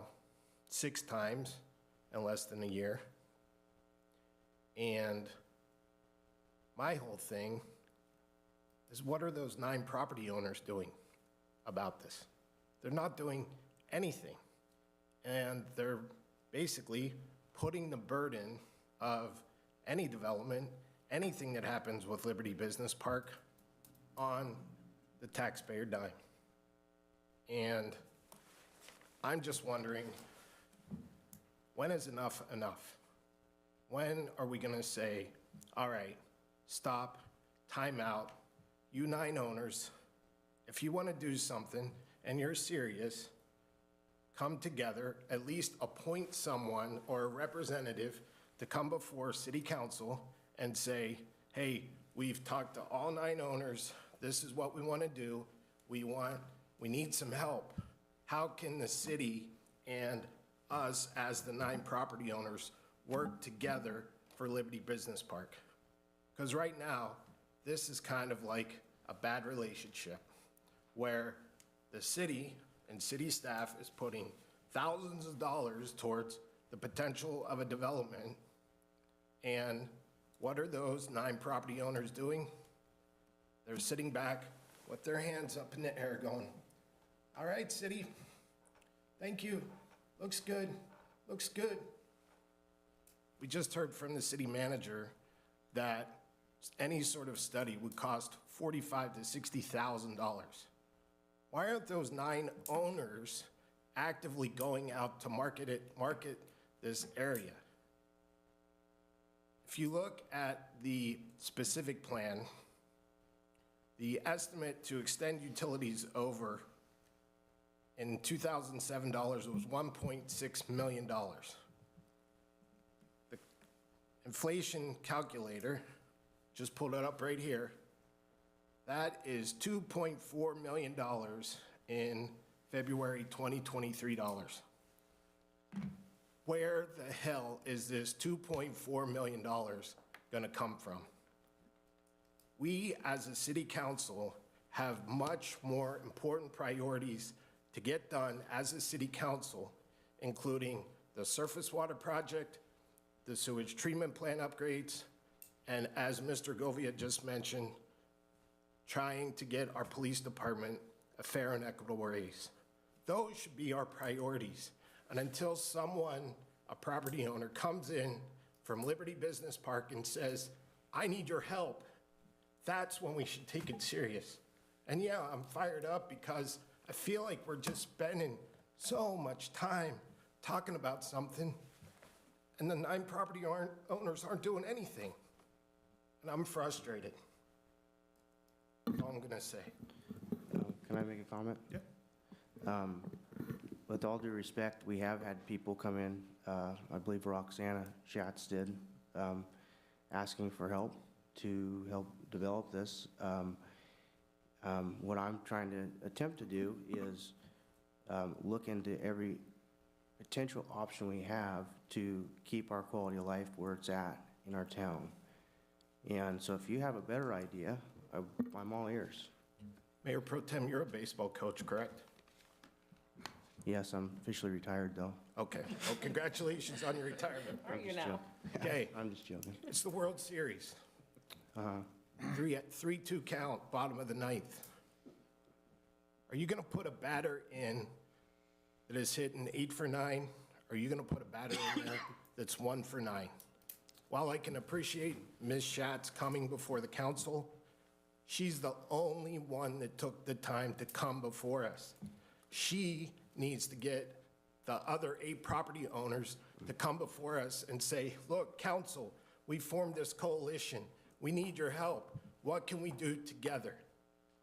6 times in less than a year. And my whole thing is, what are those 9 property owners doing about this? They're not doing anything. And they're basically putting the burden of any development, anything that happens with Liberty Business Park, on the taxpayer dime. And I'm just wondering, when is enough enough? When are we gonna say, all right, stop, time out, you 9 owners, if you wanna do something and you're serious, come together, at least appoint someone or a representative to come before city council and say, hey, we've talked to all 9 owners, this is what we wanna do, we need some help. How can the city and us as the 9 property owners work together for Liberty Business Park? Because right now, this is kind of like a bad relationship where the city and city staff is putting thousands of dollars towards the potential of a development. And what are those 9 property owners doing? They're sitting back with their hands up in the air going, all right, city, thank you, looks good, looks good. We just heard from the city manager that any sort of study would cost $45,000 to $60,000. Why aren't those 9 owners actively going out to market this area? If you look at the specific plan, the estimate to extend utilities over in 2007 dollars was $1.6 million. The inflation calculator, just pulled it up right here, that is $2.4 million in February 2023 dollars. Where the hell is this $2.4 million gonna come from? We, as a city council, have much more important priorities to get done as a city council, including the surface water project, the sewage treatment plant upgrades, and as Mr. Govia just mentioned, trying to get our police department a fair and equitable raise. Those should be our priorities. And until someone, a property owner, comes in from Liberty Business Park and says, I need your help, that's when we should take it serious. And yeah, I'm fired up because I feel like we're just spending so much time talking about something, and the 9 property owners aren't doing anything. And I'm frustrated. That's all I'm gonna say. Can I make a comment? Yeah. With all due respect, we have had people come in, I believe Roxana Schatz did, asking for help to help develop this. What I'm trying to attempt to do is look into every potential option we have to keep our quality of life where it's at in our town. And so if you have a better idea, I'm all ears. Mayor Pro Tem, you're a baseball coach, correct? Yes, I'm officially retired, though. Okay. Well, congratulations on your retirement. Aren't you now? Okay, I'm just joking. it's the World Series. 3-2 count, bottom of the 9th. Are you gonna put a batter in that is hitting 8 for 9? Or are you gonna put a batter in there that's 1 for 9? While I can appreciate Ms. Schatz coming before the council, she's the only one that took the time to come before us. She needs to get the other 8 property owners to come before us and say, look, council, we formed this coalition. We need your help. What can we do together?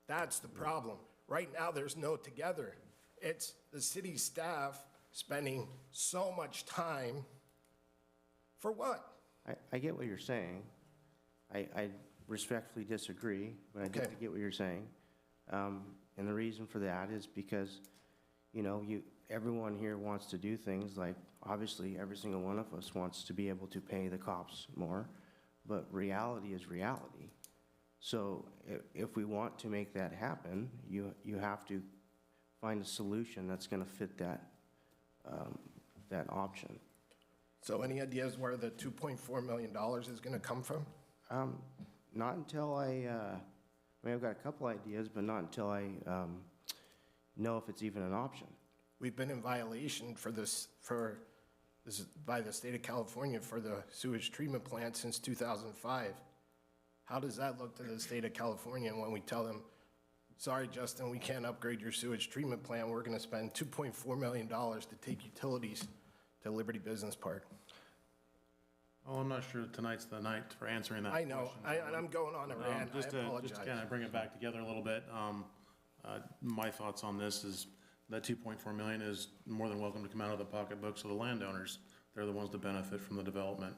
That's the problem. Right now, there's no together. It's the city staff spending so much time for what? I get what you're saying. I respectfully disagree, but I do Okay. get what you're saying. And the reason for that is because, you know, everyone here wants to do things like, obviously, every single one of us wants to be able to pay the cops more, but reality is reality. So if we want to make that happen, you have to find a solution that's going to fit that option. So any ideas where the $2.4 million is going to come from? Not until I mean, I've got a couple ideas, but not until I know if it's even an option. We've been in violation for this by the state of California for the sewage treatment plant since 2005. How does that look to the state of California when we tell them, sorry, Justin, we can't upgrade your sewage treatment plant. We're going to spend $2.4 million to take utilities to Liberty Business Park? Oh, I'm not sure tonight's the night for answering that I know, question. and I'm going on a rant. I Just to apologize. kind of bring it back together a little bit, my thoughts on this is that 2.4 million is more than welcome to come out of the pocketbooks of the landowners. They're the ones that benefit from the development,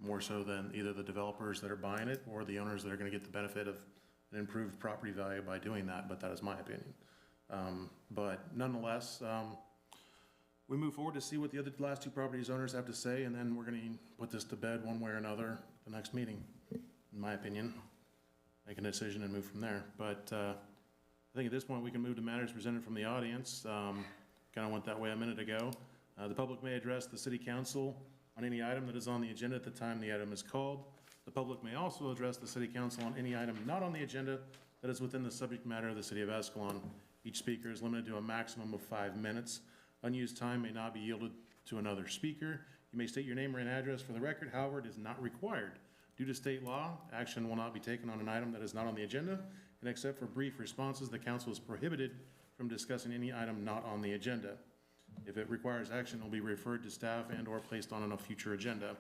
more so than either the developers that are buying it or the owners that are going to get the benefit of an improved property value by doing that, but that is my opinion. But nonetheless, we move forward to see what the last 2 properties owners have to say, and then we're going to put this to bed one way or another the next meeting, in my opinion. Make a decision and move from there. But I think at this point, we can move to matters presented from the audience. Kind of went that way a minute ago. The public may address the city council on any item that is on the agenda at the time the item is called. The public may also address the city council on any item not on the agenda that is within the subject matter of the city of Escalon. Each speaker is limited to a maximum of 5 minutes. Unused time may not be yielded to another speaker. You may state your name and address for the record, however, it is not required. Due to state law, action will not be taken on an item that is not on the agenda, and except for brief responses, the council is prohibited from discussing any item not on the agenda. If it requires action, it will be referred to staff and/or placed on a future agenda.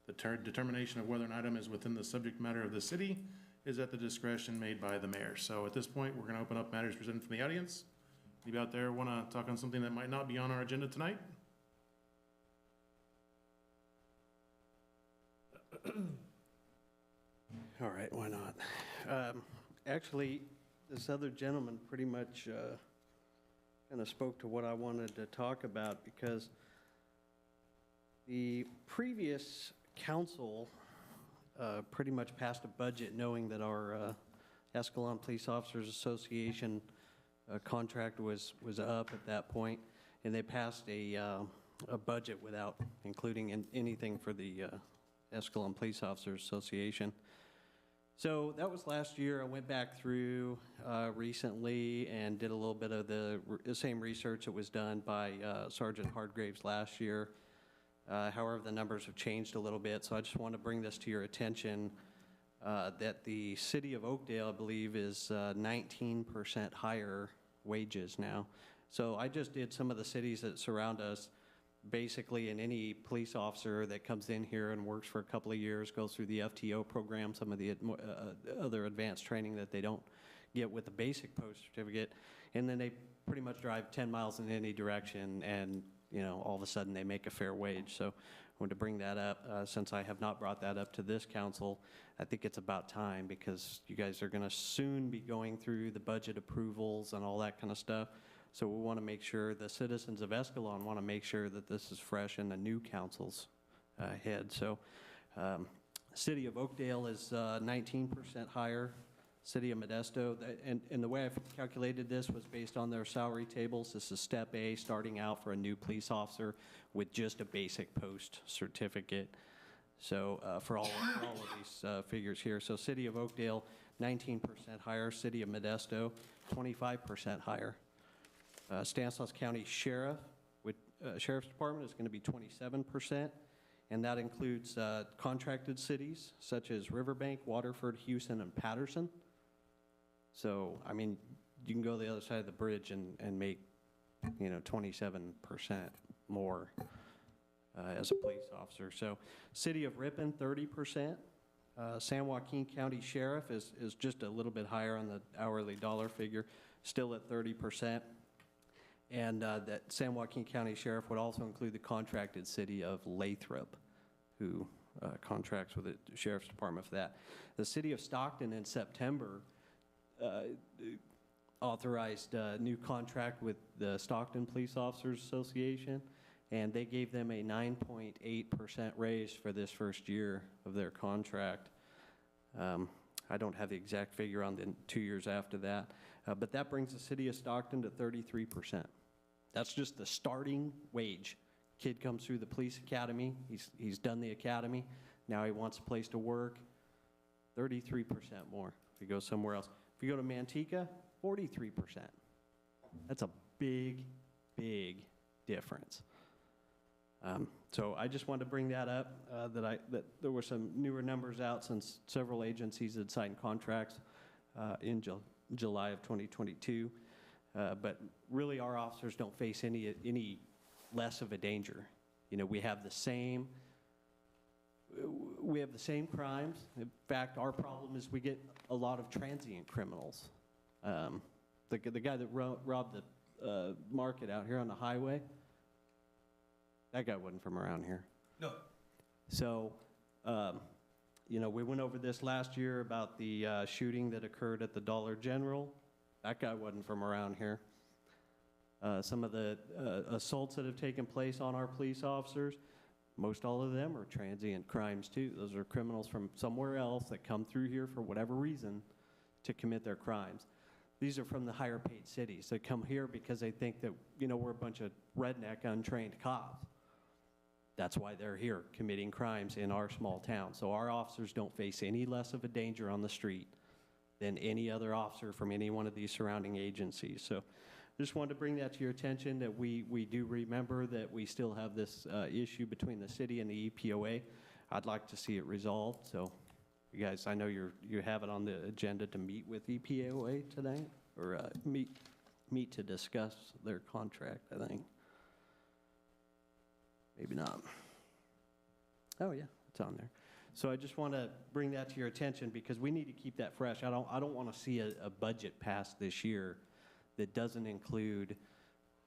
The determination of whether an item is within the subject matter of the city is at the discretion made by the mayor. So at this point, we're going to open up matters presented from the audience. Anybody out there want to talk on something that might not be on our agenda tonight? All right, why not? Actually, this other gentleman pretty much kind of spoke to what I wanted to talk about, because the previous council pretty much passed a budget knowing that our Escalon Police Officers Association contract was up at that point, and they passed a budget without including anything for the Escalon Police Officers Association. So that was last year. I went back through recently and did a little bit of the same research that was done by Sergeant Hardgraves last year. However, the numbers have changed a little bit, so I just want to bring this to your attention that the city of Oakdale, I believe, is 19% higher wages now. So I just did some of the cities that surround us. Basically, and any police officer that comes in here and works for a couple of years, goes through the FTO program, some of the other advanced training that they don't get with the basic post certificate, and then they pretty much drive 10 miles in any direction, and all of a sudden they make a fair wage. So I wanted to bring that up. Since I have not brought that up to this council, I think it's about time, because you guys are going to soon be going through the budget approvals and all that kind of stuff. So we want to make sure, the citizens of Escalon want to make sure that this is fresh in the new council's head. So City of Oakdale is 19% higher. City of Modesto, and the way I've calculated this was based on their salary tables. This is step A, starting out for a new police officer with just a basic post certificate. So for all of these figures here. So City of Oakdale, 19% higher. City of Modesto, 25% higher. Stanislaus County Sheriff, with Sheriff's Department, is going to be 27%, and that includes contracted cities such as Riverbank, Waterford, Houston, and Patterson. So, I mean, you can go the other side of the bridge and make, 27% more as a police officer. So, City of Ripon, 30%. San Joaquin County Sheriff is just a little bit higher on the hourly dollar figure, still at 30%. And that San Joaquin County Sheriff would also include the contracted city of Lathrop, who contracts with the Sheriff's Department for that. The city of Stockton in September authorized a new contract with the Stockton Police Officers Association, and they gave them a 9.8% raise for this first year of their contract. I don't have the exact figure on the 2 years after that, but that brings the city of Stockton to 33%. That's just the starting wage. Kid comes through the police academy, he's done the academy, now he wants a place to work, 33% more if he goes somewhere else. If you go to Manteca, 43%. That's a big, big difference. So I just wanted to bring that up, that there were some newer numbers out since several agencies had signed contracts in July of 2022. But really, our officers don't face any less of a danger. We have the same crimes. In fact, our problem is we get a lot of transient criminals. The guy that robbed the market out here on the highway, that guy wasn't from around here. No. So, we went over this last year about the shooting that occurred at the Dollar General. That guy wasn't from around here. Some of the assaults that have taken place on our police officers, most all of them are transient crimes too. Those are criminals from somewhere else that come through here for whatever reason to commit their crimes. These are from the higher paid cities. They come here because they think that, we're a bunch of redneck, untrained cops. That's why they're here committing crimes in our small town. So our officers don't face any less of a danger on the street than any other officer from any one of these surrounding agencies. So I just wanted to bring that to your attention, that we do remember that we still have this issue between the city and the EPOA. I'd like to see it resolved. So you guys, I know you have it on the agenda to meet with EPOA tonight, or meet to discuss their contract, I think. Maybe not. Oh yeah, it's on there. So I just want to bring that to your attention, because we need to keep that fresh. I don't want to see a budget passed this year that doesn't include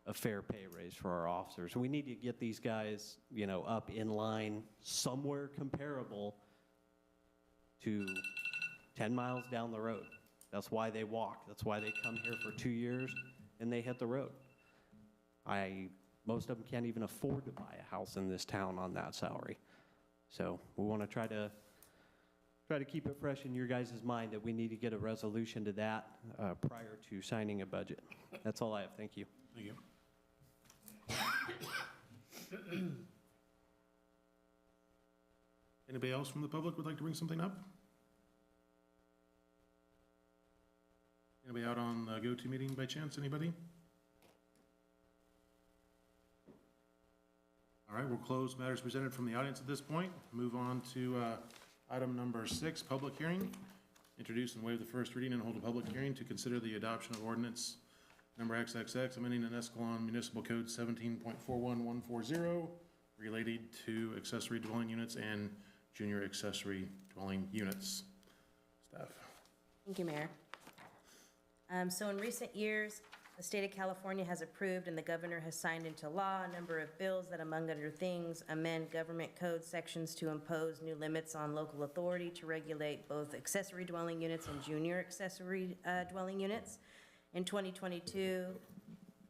a fair pay raise for our officers. We need to get these guys, up in line somewhere comparable to 10 miles down the road. That's why they walk. That's why they come here for 2 years and they hit the road. Most of them can't even afford to buy a house in this town on that salary. So we want to try to keep it fresh in your guys' mind that we need to get a resolution to that prior to signing a budget. That's all I have. Thank you. Thank you. Anybody else from the public would like to bring something up? Anybody out on the go-to meeting by chance, anybody? All right, we'll close matters presented from the audience at this point. Move on to item number 6, public hearing. Introduce and waive the first reading and hold a public hearing to consider the adoption of ordinance number XXX, amending an Escalon Municipal Code 17.41140 related to accessory dwelling units and junior accessory dwelling units. Staff. Thank you, Mayor. So in recent years, the state of California has approved and the governor has signed into law a number of bills that, among other things, amend government code sections to impose new limits on local authority to regulate both accessory dwelling units and junior accessory dwelling units. In 2022,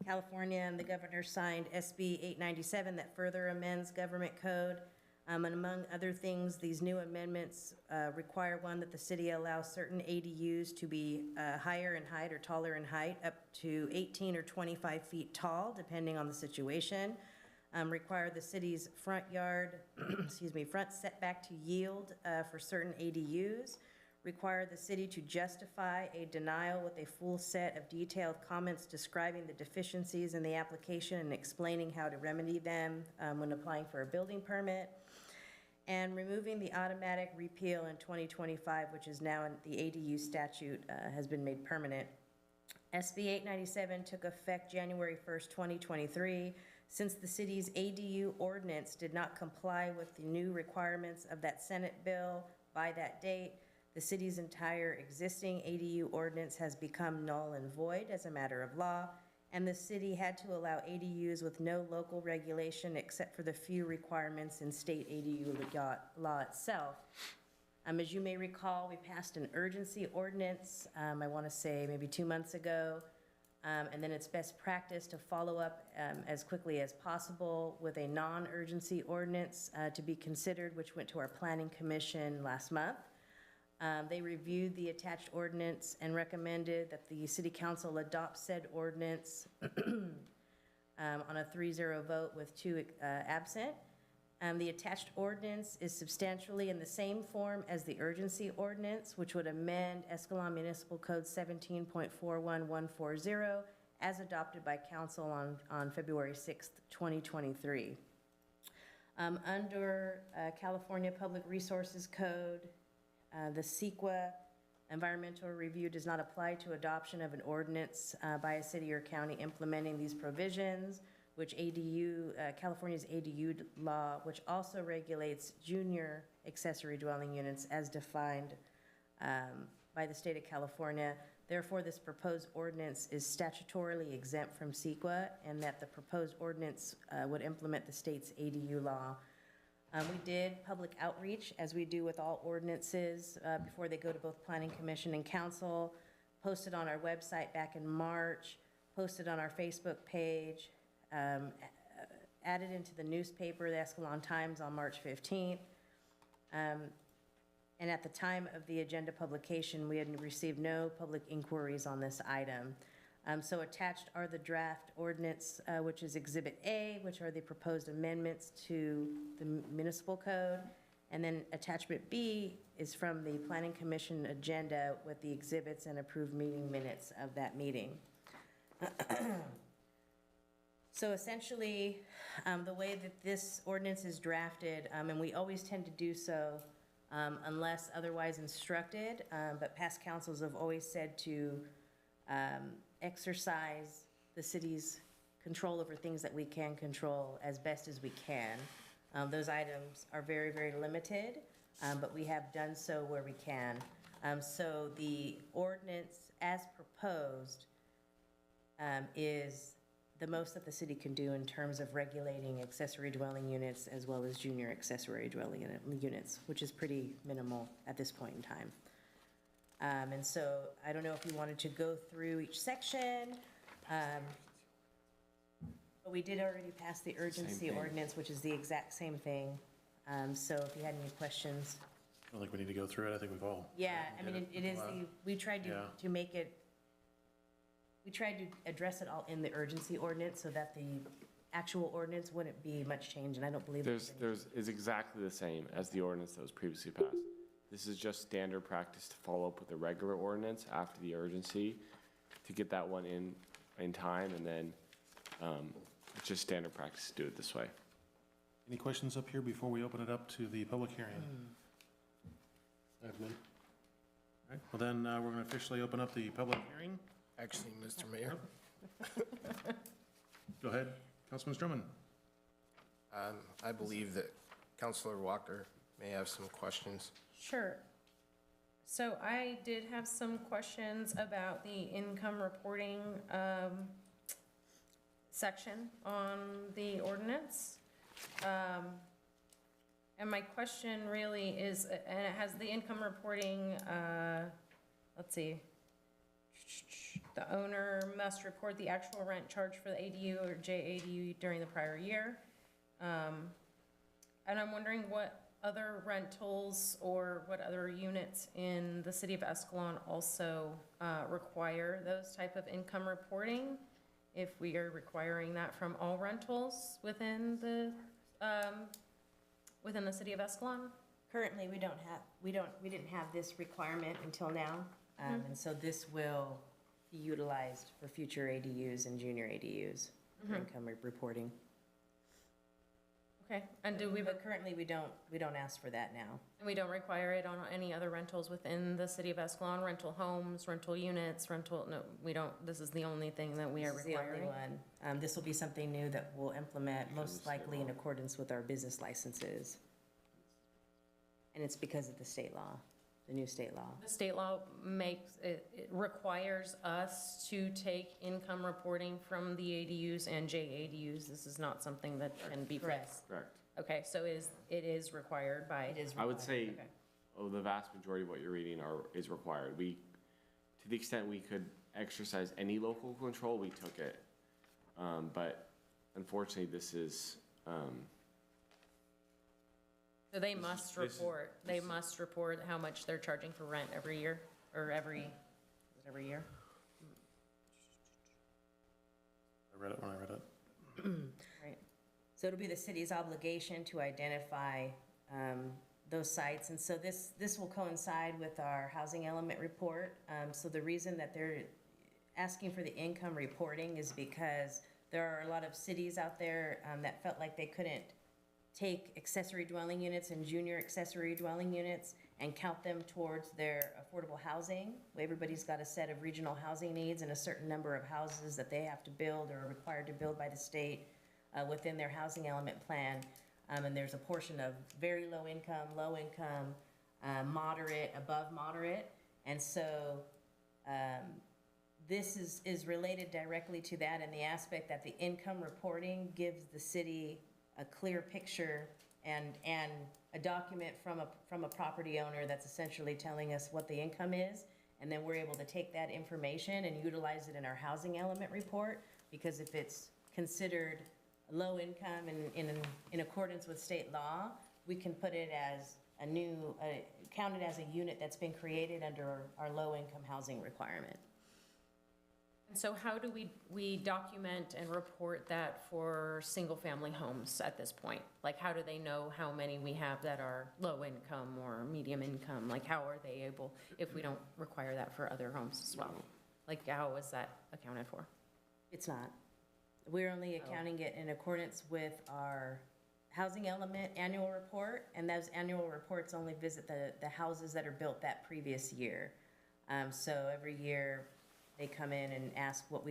California and the governor signed SB 897 that further amends government code. And among other things, these new amendments require, one, that the city allow certain ADUs to be higher in height or taller in height, up to 18 or 25 feet tall, depending on the situation. Require the city's front yard, front setback to yield for certain ADUs. Require the city to justify a denial with a full set of detailed comments describing the deficiencies in the application and explaining how to remedy them when applying for a building permit. And removing the automatic repeal in 2025, which is now in the ADU statute, has been made permanent. SB 897 took effect January 1st, 2023. Since the city's ADU ordinance did not comply with the new requirements of that Senate bill by that date, the city's entire existing ADU ordinance has become null and void as a matter of law, and the city had to allow ADUs with no local regulation except for the few requirements in state ADU law itself. As you may recall, we passed an urgency ordinance, I want to say maybe 2 months ago, and then it's best practice to follow up as quickly as possible with a non-urgency ordinance to be considered, which went to our Planning Commission last month. They reviewed the attached ordinance and recommended that the City Council adopt said ordinance on a 3-0 vote with 2 absent. The attached ordinance is substantially in the same form as the urgency ordinance, which would amend Escalon Municipal Code 17.41140 as adopted by Council on February 6th, 2023. Under California Public Resources Code, the CEQA environmental review does not apply to adoption of an ordinance by a city or county implementing these provisions, which California's ADU law, which also regulates junior accessory dwelling units as defined by the state of California. Therefore, this proposed ordinance is statutorily exempt from CEQA, and that the proposed ordinance would implement the state's ADU law. We did public outreach, as we do with all ordinances, before they go to both Planning Commission and Council, posted on our website back in March, posted on our Facebook page, added into the newspaper, the Escalon Times, on March 15th. And at the time of the agenda publication, we had received no public inquiries on this item. So attached are the draft ordinance, which is Exhibit A, which are the proposed amendments to the municipal code. And then attachment B is from the Planning Commission agenda with the exhibits and approved meeting minutes of that meeting. So essentially, the way that this ordinance is drafted, and we always tend to do so unless otherwise instructed, but past councils have always said to exercise the city's control over things that we can control as best as we can. Those items are very, very limited, but we have done so where we can. So the ordinance as proposed is the most that the city can do in terms of regulating accessory dwelling units as well as junior accessory dwelling units, which is pretty minimal at this point in time. And so I don't know if you wanted to go through each section, but we did already pass the urgency ordinance, which is the exact same thing. So if you had any questions. I don't think we need to go through it. I think we've all. Yeah, I mean, it is we tried to make it, we tried to address it all in the urgency ordinance so that the actual ordinance wouldn't be much change, and I don't believe Is exactly the same as the ordinance that was previously passed. This is just standard practice to follow up with the regular ordinance after the urgency. to get that one in time, and then, it's just standard practice to do it this way. Any questions up here before we open it up to the public hearing? I have none. All right, well then, we're going to officially open up the public hearing. Actually, Mr. Mayor, Go ahead, Councilman Drummond. I believe that Councilor Walker may have some questions. Sure. So I did have some questions about the income reporting section on the ordinance. And my question really is, and it has the income reporting, let's see. The owner must report the actual rent charged for the ADU or JADU during the prior year. And I'm wondering what other rentals or what other units in the city of Escalon also require those type of income reporting, if we are requiring that from all rentals within the city of Escalon? Currently, we didn't have this requirement until now. And so this will be utilized for future ADUs and junior ADUs for income reporting. Okay, and do we, But currently, we don't ask for that now. and we don't require it on any other rentals within the city of Escalon, rental homes, rental units, no, we don't, this is the only thing that we are This is the only requiring? one. This will be something new that we'll implement, most likely in accordance with our business licenses. And it's because of the state law, the new state law. The state law makes, it requires us to take income reporting from the ADUs and JADUs. This is not something that can be fixed. Correct. Okay, so it is required by? It is I would say, Okay. the vast majority of what you're reading is required. To the extent we could exercise any local control, we took it. But unfortunately, this is, So they must report how much they're charging for rent every year, or every year? I read it when I read it. Right. So it'll be the city's obligation to identify those sites. And so this will coincide with our housing element report. So the reason that they're asking for the income reporting is because there are a lot of cities out there that felt like they couldn't take accessory dwelling units and junior accessory dwelling units and count them towards their affordable housing. Everybody's got a set of regional housing needs and a certain number of houses that they have to build or are required to build by the state within their housing element plan. And there's a portion of very low income, moderate, above moderate. And so this is related directly to that in the aspect that the income reporting gives the city a clear picture and a document from a property owner that's essentially telling us what the income is. And then we're able to take that information and utilize it in our housing element report, because if it's considered low income in accordance with state law, we can put it as count it as a unit that's been created under our low income housing requirement. And so how do we document and report that for single-family homes at this point? Like, how do they know how many we have that are low income or medium income? Like, how are they able, if we don't require that for other homes as well? Like, how is that accounted for? It's not. We're only accounting it in accordance with our housing element annual report, and those annual reports only visit the houses that are built that previous year. So every year, they come in and ask what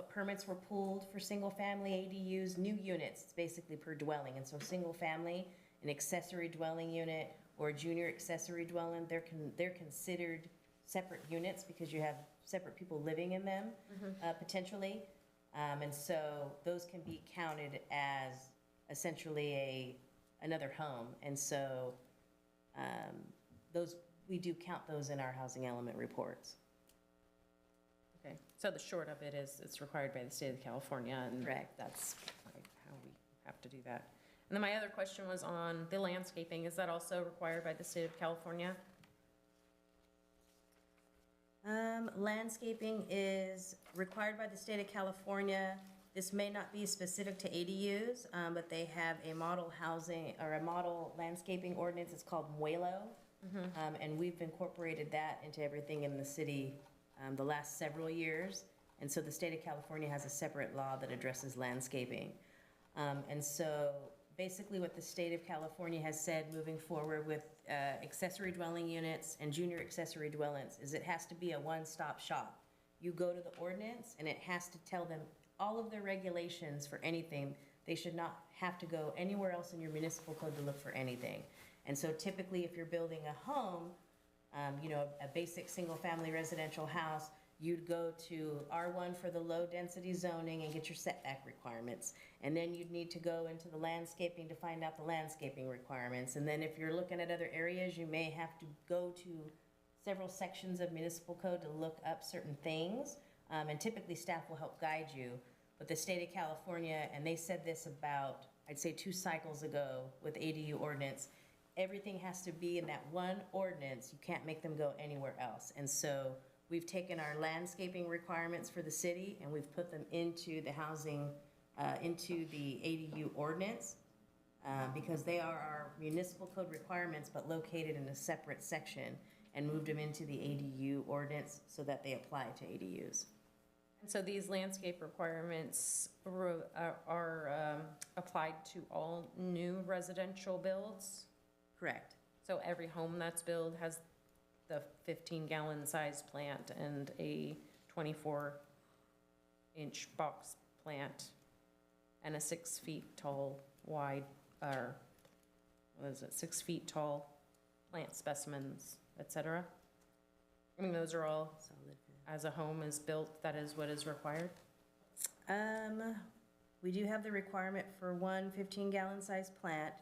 permits were pulled for single-family ADUs, new units, it's basically per dwelling. And so single-family, an accessory dwelling unit, or a junior accessory dwelling, they're considered separate units because you have separate people living in them, potentially. And so those can be counted as essentially another home. And so we do count those in our housing element reports. Okay, so the short of it is it's required by the state of California, and Correct. that's how we have to do that. And then my other question was on the landscaping. Is that also required by the state of California? Landscaping is required by the state of California. This may not be specific to ADUs, but they have a model housing or a model landscaping ordinance. It's called MUELO. And we've incorporated that into everything in the city the last several years. And so the state of California has a separate law that addresses landscaping. And so basically what the state of California has said moving forward with accessory dwelling units and junior accessory dwellings is it has to be a one-stop shop. You go to the ordinance and it has to tell them all of their regulations for anything. They should not have to go anywhere else in your municipal code to look for anything. And so typically if you're building a home, you know, a basic single-family residential house, you'd go to R1 for the low-density zoning and get your setback requirements. And then you'd need to go into the landscaping to find out the landscaping requirements. And then if you're looking at other areas, you may have to go to several sections of municipal code to look up certain things. And typically staff will help guide you. But the state of California, and they said this about, I'd say 2 cycles ago with ADU ordinance, everything has to be in that one ordinance. You can't make them go anywhere else. And so we've taken our landscaping requirements for the city and we've put them into the housing, into the ADU ordinance because they are our municipal code requirements but located in a separate section, and moved them into the ADU ordinance so that they apply to ADUs. And so these landscape requirements are applied to all new residential builds? Correct. So every home that's built has the 15-gallon size plant and a 24-inch box plant and a 6 feet tall wide, or what is it, 6 feet tall plant specimens, etc. I mean, those are all, as a home is built, that is what is required? We do have the requirement for one 15-gallon size plant.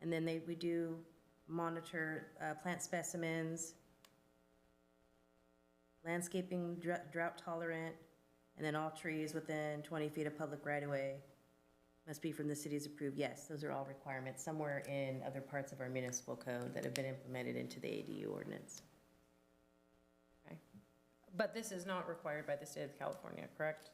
And then we do monitor plant specimens, landscaping drought tolerant, and then all trees within 20 feet of public right-of-way must be from the city's approved. Yes, those are all requirements somewhere in other parts of our municipal code that have been implemented into the ADU ordinance. Okay. But this is not required by the state of California, correct?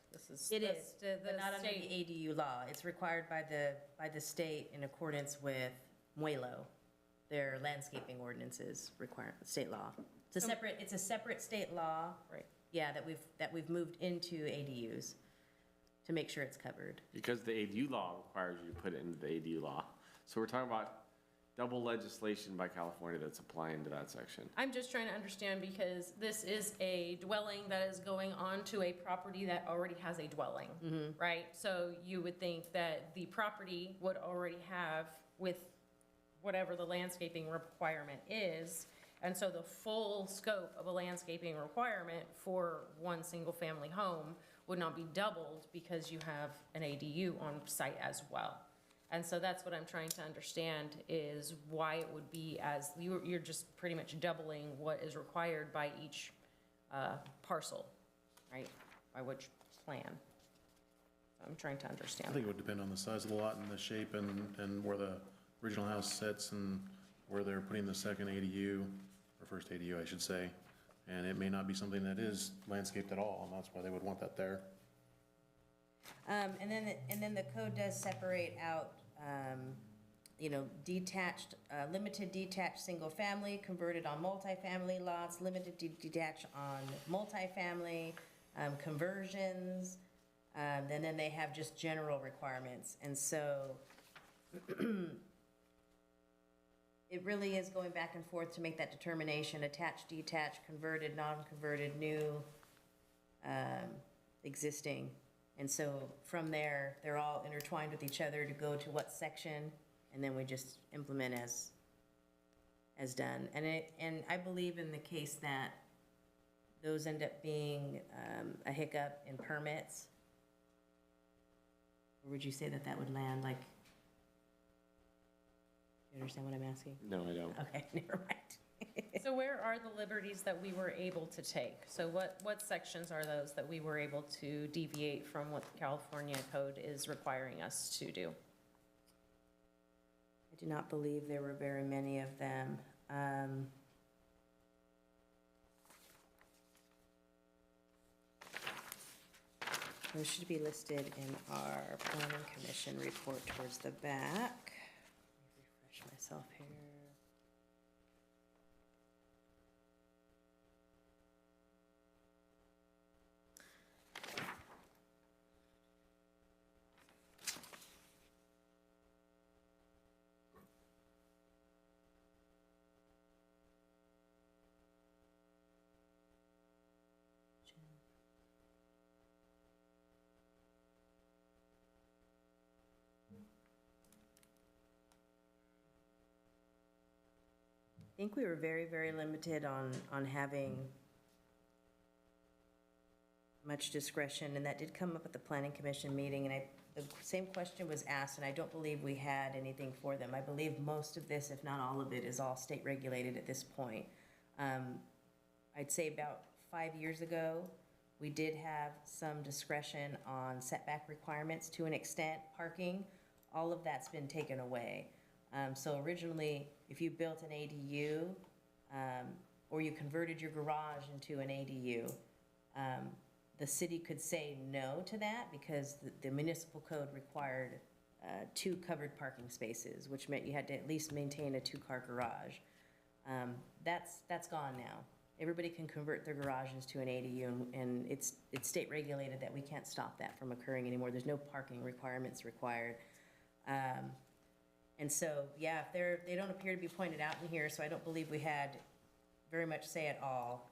It is, but not under the ADU law. It's required by the state in accordance with MUELO, their landscaping ordinances state law. It's a separate state law. Right. Yeah, that we've moved into ADUs to make sure it's covered. Because the ADU law requires you to put it into the ADU law. So we're talking about double legislation by California that's applying to that section. I'm just trying to understand because this is a dwelling that is going onto a property that already has a dwelling, right? So you would think that the property would already have with whatever the landscaping requirement is. And so the full scope of a landscaping requirement for one single family home would not be doubled because you have an ADU on site as well. And so that's what I'm trying to understand is why it would be as, you're just pretty much doubling what is required by each parcel, right? By which plan. So I'm trying to I understand. think it would depend on the size of the lot and the shape and where the original house sits and where they're putting the second ADU, or first ADU, I should say. And it may not be something that is landscaped at all, and that's why they would want that there. And then the code does separate out, you know, detached, limited detached single family, converted on multifamily lots, limited detached on multifamily, conversions, and then they have just general requirements. And so it really is going back and forth to make that determination, attached, detached, converted, non-converted, new, existing. And so from there, they're all intertwined with each other to go to what section, and then we just implement as done. And I believe in the case that those end up being a hiccup in permits, or would you say that that would land like, you understand what I'm asking? No, I don't. Okay, never mind. So where are the liberties that we were able to take? So what sections are those that we were able to deviate from what the California code is requiring us to do? I do not believe there were very many of them. Those should be listed in our planning commission report towards the back. Let me refresh myself here. think we were very, very limited on having much discretion, and that did come up at the planning commission meeting, and the same question was asked, and I don't believe we had anything for them. I believe most of this, if not all of it, is all state regulated at this point. I'd say about 5 years ago, we did have some discretion on setback requirements to an extent, parking. All of that's been taken away. So originally, if you built an ADU, or you converted your garage into an ADU, the city could say no to that because the municipal code required 2 covered parking spaces, which meant you had to at least maintain a 2-car garage. That's gone now. Everybody can convert their garages to an ADU, and it's state regulated that we can't stop that from occurring anymore. There's no parking requirements required. And so, yeah, they don't appear to be pointed out in here, so I don't believe we had very much say at all.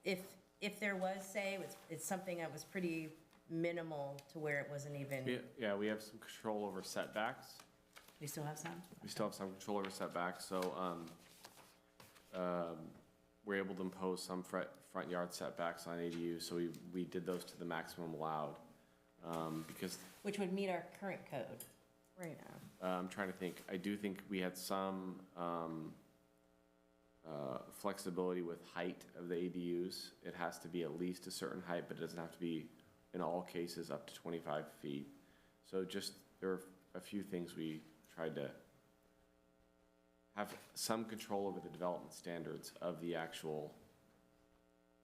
If there was say, it's something that was pretty minimal to where it wasn't even. Yeah, we have some control over setbacks. We still have some? We still have some control over setbacks, so we're able to impose some front yard setbacks on ADUs, so we did those to the maximum allowed, because. Which would meet our current code right now. I'm trying to think. I do think we had some flexibility with height of the ADUs. It has to be at least a certain height, but it doesn't have to be, in all cases, up to 25 feet. So just, there are a few things we tried to have some control over the development standards of the actual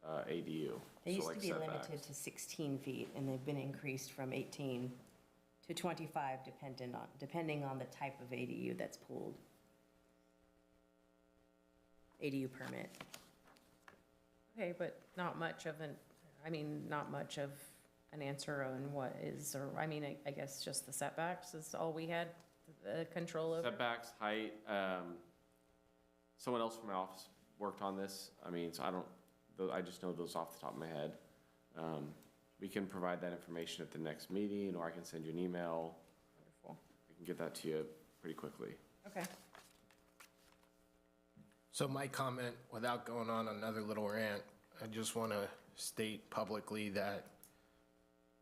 ADU. They used to be setbacks. limited to 16 feet, and they've been increased from 18 to 25, depending on the type of ADU that's pulled. ADU permit. Okay, but not much of an answer on what is, or, I guess just the setbacks is all we had control over. Setbacks, height, someone else from my office worked on this. So I just know those off the top of my head. We can provide that information at the next meeting, or I can send you an email. Wonderful. I can get that to you pretty quickly. Okay. So my comment, without going on another little rant, I just want to state publicly that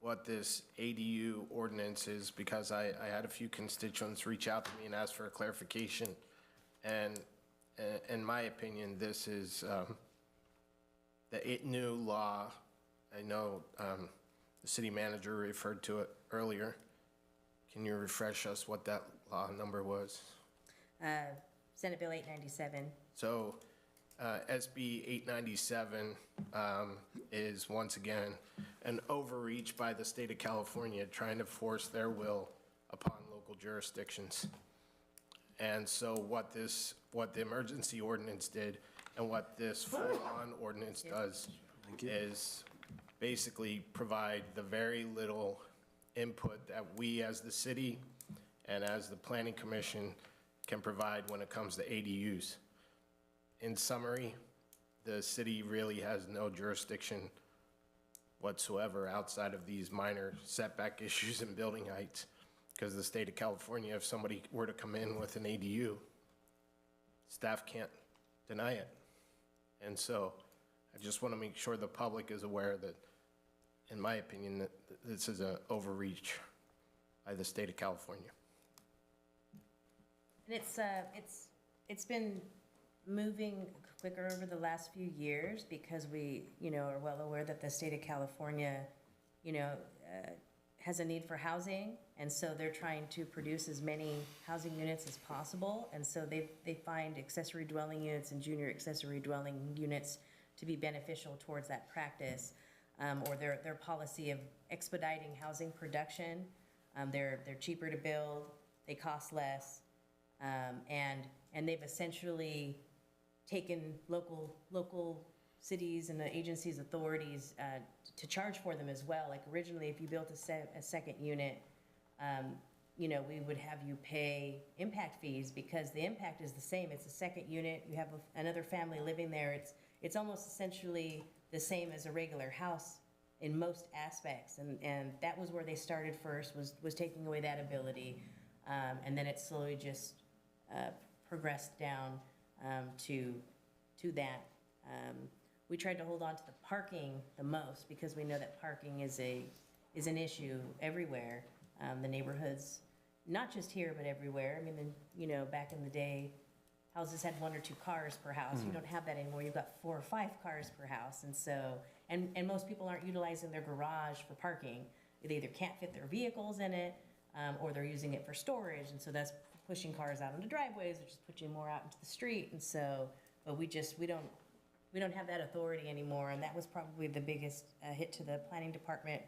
what this ADU ordinance is, because I had a few constituents reach out to me and ask for a clarification. And in my opinion, this is the new law. I know the city manager referred to it earlier. Can you refresh us what that law number was? Senate Bill 897. So SB 897 is once again an overreach by the state of California trying to force their will upon local jurisdictions. And so what the emergency ordinance did and what this full-on ordinance does is basically provide the very little input that we as the city and as the planning commission can provide when it comes to ADUs. In summary, the city really has no jurisdiction whatsoever outside of these minor setback issues and building heights. Because the state of California, if somebody were to come in with an ADU, staff can't deny it. And so I just want to make sure the public is aware that, in my opinion, that this is an overreach by the state of California. And it's been moving quicker over the last few years because we, are well aware that the state of California, has a need for housing, and so they're trying to produce as many housing units as possible, and so they find accessory dwelling units and junior accessory dwelling units to be beneficial towards that practice, or their policy of expediting housing production. They're cheaper to build, they cost less, and they've essentially taken local cities and the agencies, authorities to charge for them as well. Like originally, if you built a second unit, we would have you pay impact fees because the impact is the same. It's a second unit. You have another family living there. It's almost essentially the same as a regular house in most aspects. And that was where they started first, was taking away that ability. And then it slowly just progressed down to that. We tried to hold on to the parking the most because we know that parking is an issue everywhere. The neighborhoods, not just here, but everywhere. I mean, back in the day, houses had 1 or 2 cars per house. You don't have that anymore. You've got 4 or 5 cars per house. And so, and most people aren't utilizing their garage for parking. They either can't fit their vehicles in it, or they're using it for storage. And so that's pushing cars out into driveways, which is pushing more out into the street. And so, but we don't have that authority anymore. And that was probably the biggest hit to the planning department,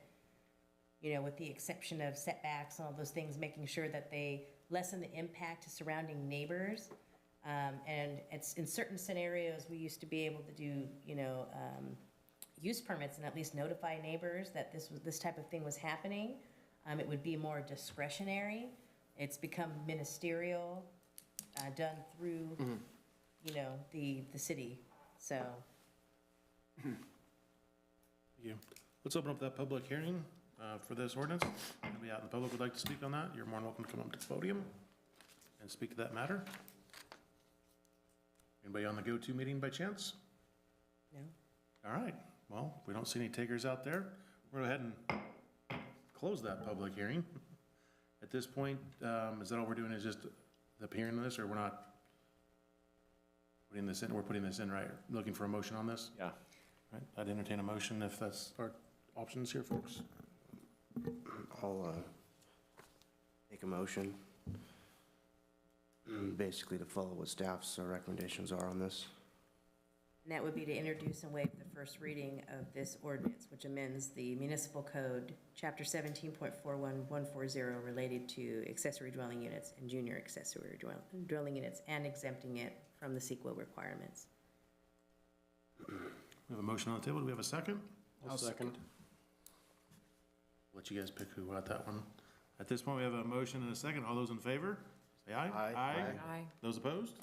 with the exception of setbacks and all those things, making sure that they lessen the impact to surrounding neighbors. And it's in certain scenarios, we used to be able to do, use permits and at least notify neighbors that this type of thing was happening. It would be more discretionary. It's become ministerial, done through, the city. So. Thank you. Let's open up that public hearing for this ordinance. Anybody out in the public would like to speak on that, you're more than welcome to come up to the podium and speak to that matter. Anybody on the go-to meeting by chance? No. All right, well, we don't see any takers out there. We'll go ahead and close that public hearing. At this point, is that all we're doing, is just the hearing of this, or we're not putting this in? We're putting this in, right? Looking for a motion on this? Yeah. Right, I'd entertain a motion if that's our options here, folks. I'll make a motion, basically to follow what staff's recommendations are on this. And that would be to introduce and waive the first reading of this ordinance, which amends the municipal code, chapter 17.41140, related to accessory dwelling units and junior accessory dwelling units, and exempting it from the CEQA requirements. We have a motion on the table. Do we have a second? I'll second. Let you guys pick who got that one. At this point, we have a motion and a second. All those in favor, say aye. Aye. Aye. Those opposed?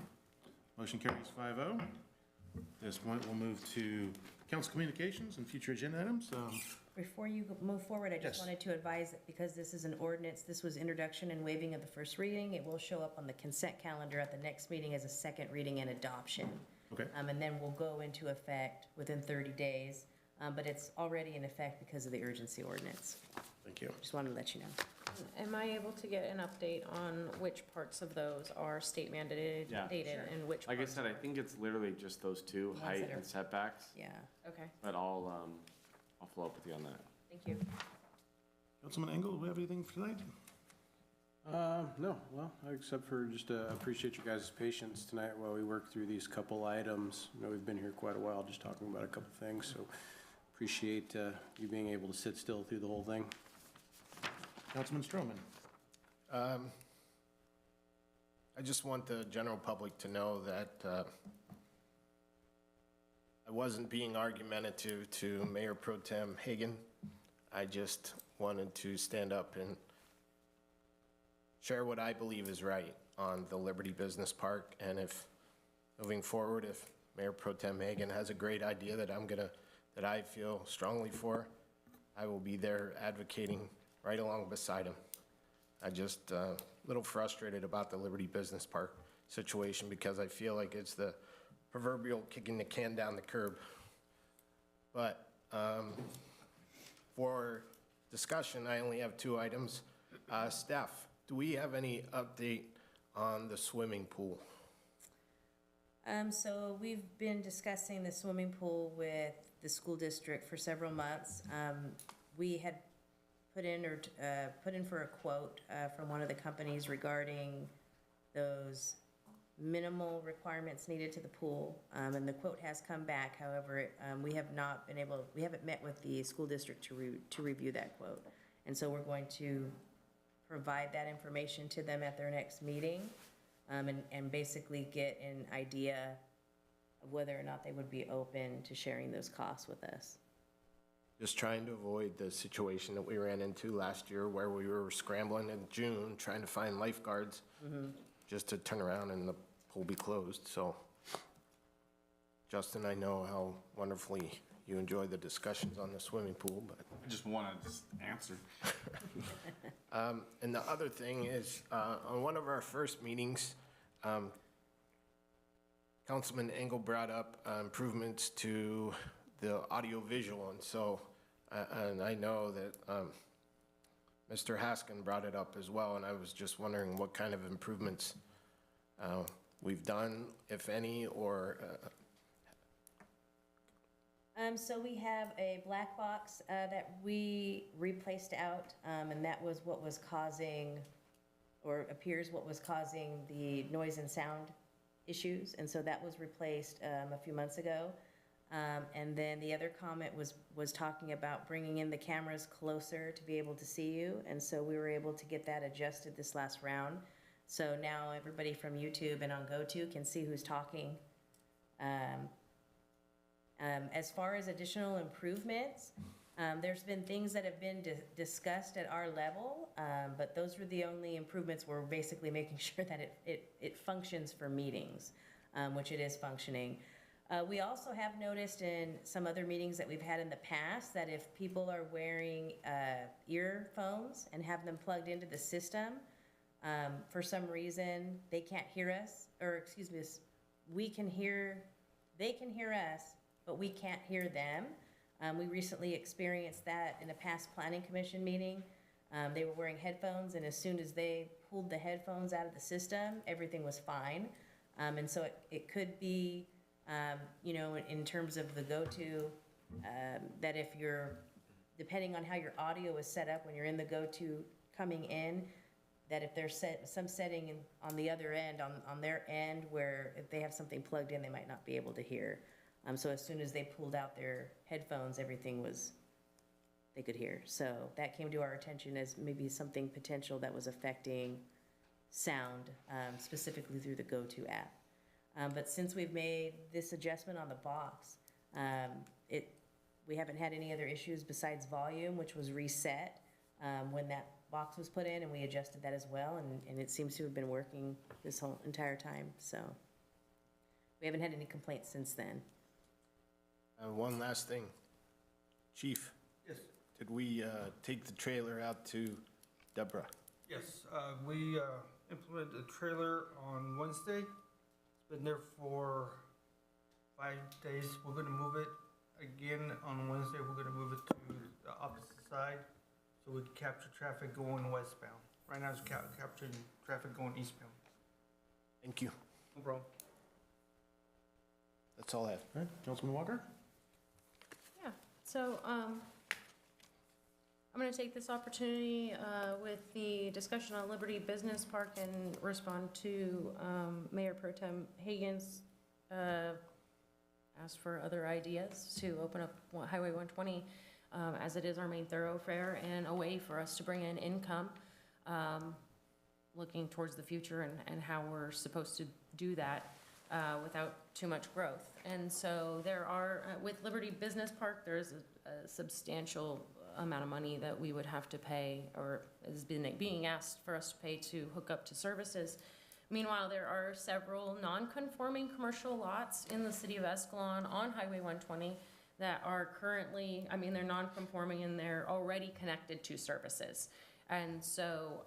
Motion carries 5-0. At this point, we'll move to council communications and future agenda items. Before you move forward, I Yes. just wanted to advise that because this is an ordinance, this was introduction and waiving of the first reading, it will show up on the consent calendar at the next meeting as a second reading and adoption. Okay. And then will go into effect within 30 days, but it's already in effect because of the urgency ordinance. Thank you. Just wanted to let you know. Am I able to get an update on which parts of those are state mandated Yeah. dated and which Like I parts? said, I think it's literally just those two, ones height that are- and setbacks, Yeah, Okay, but I'll follow up with you on that. thank you. Councilman Engel, do we have anything for tonight? No, well, except for just appreciate you guys' patience tonight while we work through these couple items. We've been here quite a while just talking about a couple things, so appreciate you being able to sit still through the whole thing. Councilman Stroman. I just want the general public to know that I wasn't being argumentative to Mayor Pro Tem Hagan. I just wanted to stand up and share what I believe is right on the Liberty Business Park. And if, moving forward, if Mayor Pro Tem Hagan has a great idea that that I feel strongly for, I will be there advocating right along beside him. I just a little frustrated about the Liberty Business Park situation because I feel like it's the proverbial kicking the can down the curb. But for discussion, I only have 2 items. Steph, do we have any update on the swimming pool? So we've been discussing the swimming pool with the school district for several months. We had put in for a quote from one of the companies regarding those minimal requirements needed to the pool, and the quote has come back. However, we haven't met with the school district to review that quote, and so we're going to provide that information to them at their next meeting, and basically get an idea of whether or not they would be open to sharing those costs with us. Just trying to avoid the situation that we ran into last year where we were scrambling in June trying to find lifeguards just to turn around and the pool be closed. So, Justin, I know how wonderfully you enjoy the discussions on the swimming pool, but. I just want to answer. And the other thing is, on one of our first meetings, Councilman Engel brought up improvements to the audiovisual, and so, and I know that Mr. Haskin brought it up as well, and I was just wondering what kind of improvements we've done, if any, or So we have a black box that we replaced out, and that was what was causing, or appears what was causing the noise and sound issues, and so that was replaced a few months ago. And then the other comment was talking about bringing in the cameras closer to be able to see you, and so we were able to get that adjusted this last round. So now everybody from YouTube and on GoTo can see who's talking. As far as additional improvements, there's been things that have been discussed at our level, but those were the only improvements. We're basically making sure that it functions for meetings, which it is functioning. We also have noticed in some other meetings that we've had in the past that if people are wearing earphones and have them plugged into the system, for some reason they can't hear us, or excuse me, they can hear us, but we can't hear them. We recently experienced that in a past planning commission meeting. They were wearing headphones, and as soon as they pulled the headphones out of the system, everything was fine. And so it could be, you know, in terms of the go-to, that if you're, depending on how your audio is set up when you're in the go-to coming in, that if there's some setting on the other end, on their end, where if they have something plugged in, they might not be able to hear. So as soon as they pulled out their headphones, everything was, they could hear. So that came to our attention as maybe something potential that was affecting sound, specifically through the GoTo app. But since we've made this adjustment on the box, we haven't had any other issues besides volume, which was reset when that box was put in, and we adjusted that as well, and it seems to have been working this whole entire time. So we haven't had any complaints since then. one last thing. Chief? Yes. Did we take the trailer out to Deborah? Yes, we implemented a trailer on Wednesday. It's been there for 5 days. We're gonna move it again on Wednesday. We're gonna move it to the opposite side so we can capture traffic going westbound. Right now it's capturing traffic going eastbound. Thank you. No problem. That's all I have. All right, Councilman Walker? Yeah, so I'm going to take this opportunity with the discussion on Liberty Business Park and respond to Mayor Pro Tem Hagan's asked for other ideas to open up Highway 120 as it is our main thoroughfare and a way for us to bring in income, looking towards the future and how we're supposed to do that without too much growth. And so there are, with Liberty Business Park, there's a substantial amount of money that we would have to pay, or is being asked for us to pay to hook up to services. Meanwhile, there are several non-conforming commercial lots in the city of Escalon on Highway 120 that are currently, I mean, they're non-conforming and they're already connected to services. And so,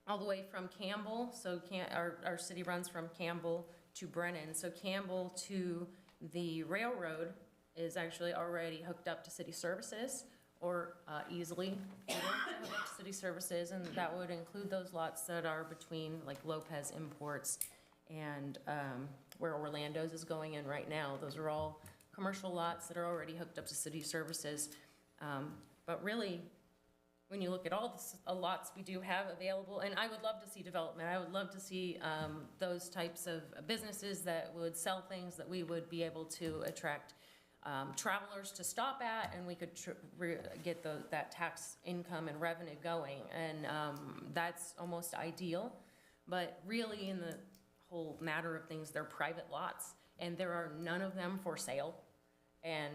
all the way from Campbell, so our city runs from Campbell to Brennan. So Campbell to the railroad is actually already hooked up to city services, or easily hooked up to city services, and that would include those lots that are between like Lopez Imports and where Orlando's is going in right now. Those are all commercial lots that are already hooked up to city services. But really, when you look at all the lots we do have available, and I would love to see development. I would love to see those types of businesses that would sell things that we would be able to attract travelers to stop at, and we could get that tax income and revenue going. And that's almost ideal. But really, in the whole matter of things, they're private lots, and there are none of them for sale. And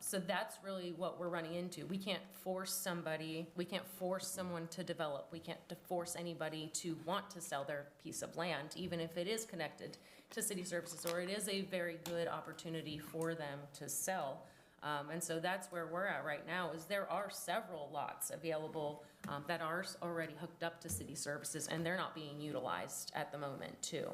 so that's really what we're running into. We can't force somebody, we can't force someone to develop. We can't force anybody to want to sell their piece of land, even if it is connected to city services, or it is a very good opportunity for them to sell. And so that's where we're at right now, is there are several lots available that are already hooked up to city services, and they're not being utilized at the moment too.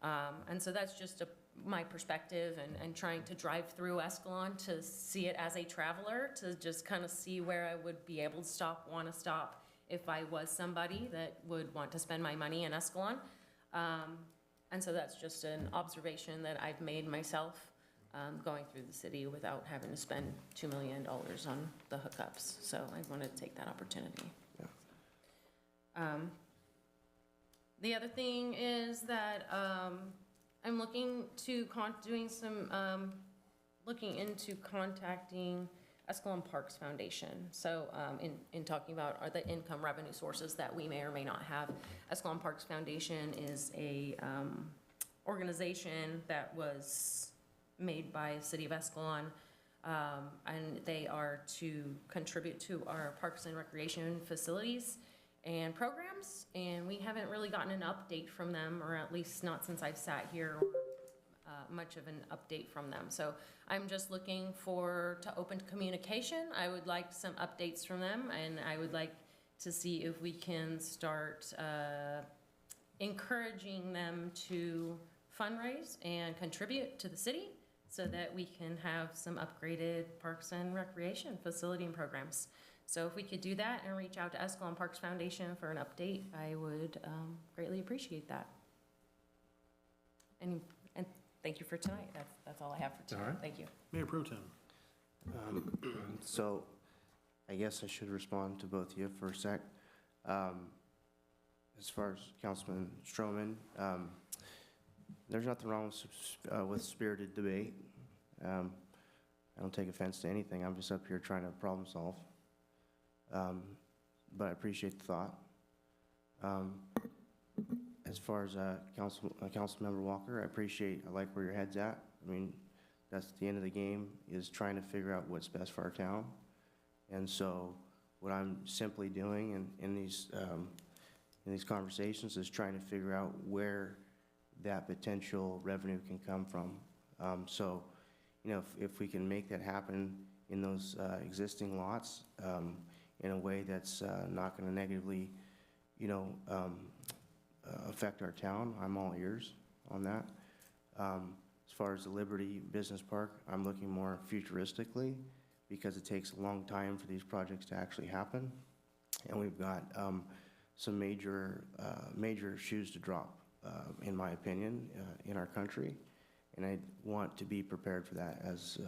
And so that's just my perspective and trying to drive through Escalon to see it as a traveler, to just kind of see where I would be able to stop, want to stop, if I was somebody that would want to spend my money in Escalon. And so that's just an observation that I've made myself, going through the city without having to spend $2 million on the hookups. So I wanted to take that opportunity. The other thing is that I'm looking to looking into contacting Escalon Parks Foundation. So in talking about are the income revenue sources that we may or may not have, Escalon Parks Foundation is a organization that was made by the city of Escalon, and they are to contribute to our parks and recreation facilities and programs, and we haven't really gotten an update from them, or at least not since I've sat here, or much of an update from them. So I'm just looking to open communication. I would like some updates from them, and I would like to see if we can start encouraging them to fundraise and contribute to the city so that we can have some upgraded parks and recreation facility and programs. So if we could do that and reach out to Escalon Parks Foundation for an update, I would greatly appreciate that. And thank you for tonight. That's all I have for tonight. All right. Thank you. Mayor Pro Tem. So I guess I should respond to both of you for a sec. As far as Councilman Stroman, there's nothing wrong with spirited debate. I don't take offense to anything. I'm just up here trying to problem solve. But I appreciate the thought. As far as Councilmember Walker, I like where your head's at. I mean, that's the end of the game, is trying to figure out what's best for our town. And so what I'm simply doing in these conversations is trying to figure out where that potential revenue can come from. So, you know, if we can make that happen in those existing lots in a way that's not going to negatively, you know, affect our town, I'm all ears on that. As far as the Liberty Business Park, I'm looking more futuristically because it takes a long time for these projects to actually happen. And we've got some major shoes to drop, in my opinion, in our country. And I want to be prepared for that as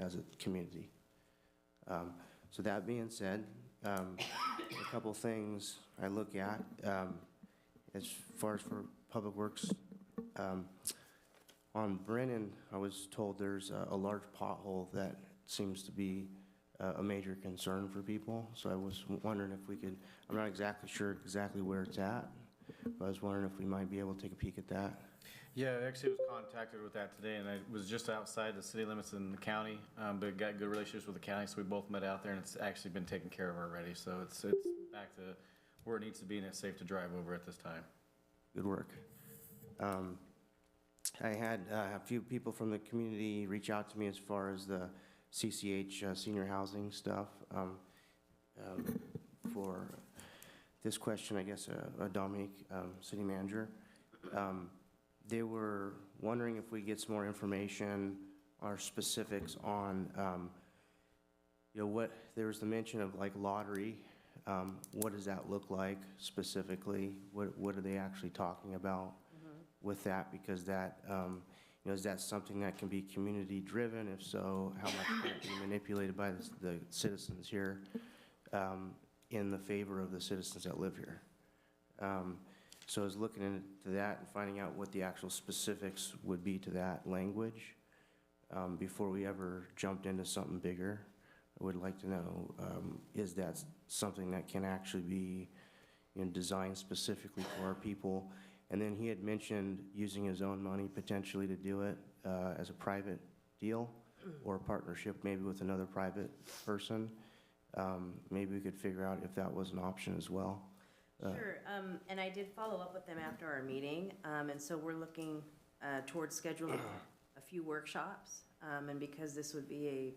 a community. So that being said, a couple things I look at as far as for Public Works. On Brennan, I was told there's a large pothole that seems to be a major concern for people. So I was wondering if we could, I'm not exactly sure where it's at, but I was wondering if we might be able to take a peek at that. Yeah, I actually was contacted with that today, and I was just outside the city limits in the county, but got good relationships with the county, so we both met out there, and it's actually been taken care of already. So it's back to where it needs to be, and it's safe to drive over at this time. Good work. I had a few people from the community reach out to me as far as the CCH senior housing stuff. For this question, I guess, Dominique, city manager, they were wondering if we get some more information or specifics on, you know, what, there was the mention of like lottery. What does that look like specifically? What are they actually talking about with that? Because that, you know, is that something that can be community driven? If so, how much can it be manipulated by the citizens here in the favor of the citizens that live here? So I was looking into that and finding out what the actual specifics would be to that language before we ever jumped into something bigger. I would like to know, is that something that can actually be, you know, designed specifically for our people? And then he had mentioned using his own money potentially to do it as a private deal or a partnership maybe with another private person. Maybe we could figure out if that was an option as well. Sure, and I did follow up with them after our meeting, and so we're looking towards scheduling a few workshops, and because this would be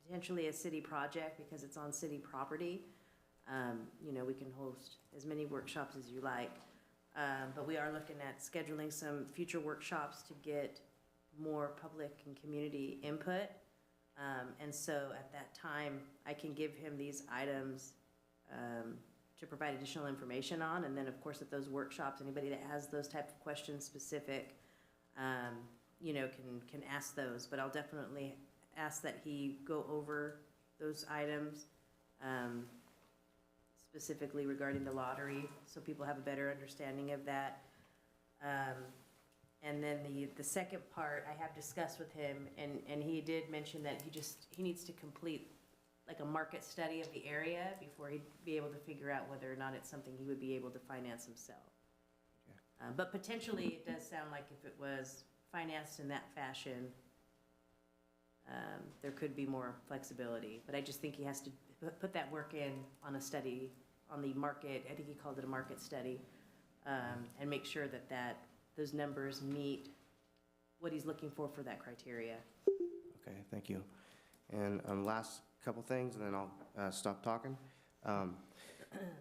potentially a city project, because it's on city property, you know, we can host as many workshops as you like. But we are looking at scheduling some future workshops to get more public and community input. And so at that time, I can give him these items to provide additional information on. And then, of course, at those workshops, anybody that has those type of questions specific, you know, can ask those. But I'll definitely ask that he go over those items, specifically regarding the lottery, so people have a better understanding of that. And then the second part, I have discussed with him, and he did mention that he needs to complete like a market study of the area before he'd be able to figure out whether or not it's something he would be able to finance himself. But potentially, it does sound like if it was financed in that fashion, there could be more flexibility. But I just think he has to put that work in on a study, on the market, I think he called it a market study, and make sure that those numbers meet what he's looking for that criteria. Okay, thank you. And last couple things, and then I'll stop talking.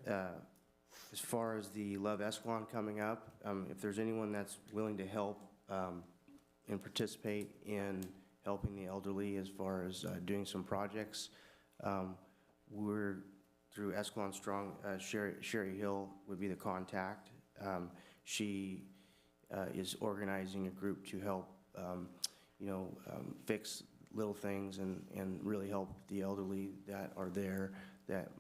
As far as the Love Escalon coming up, if there's anyone that's willing to help and participate in helping the elderly as far as doing some projects, we're through Escalon Strong, Sherry Hill would be the contact. She is organizing a group to help, fix little things and really help the elderly that are there that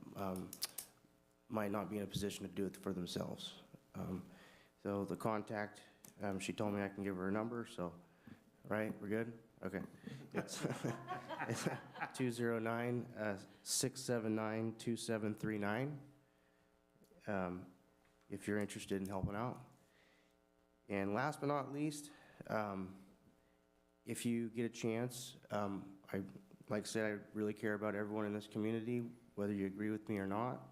might not be in a position to do it for themselves. So the contact, she told me I can give her a number, so, right, we're good? Okay. It's 209-679-2739, if you're interested in helping out. And last but not least, if you get a chance, like I said, I really care about everyone in this community, whether you agree with me or not.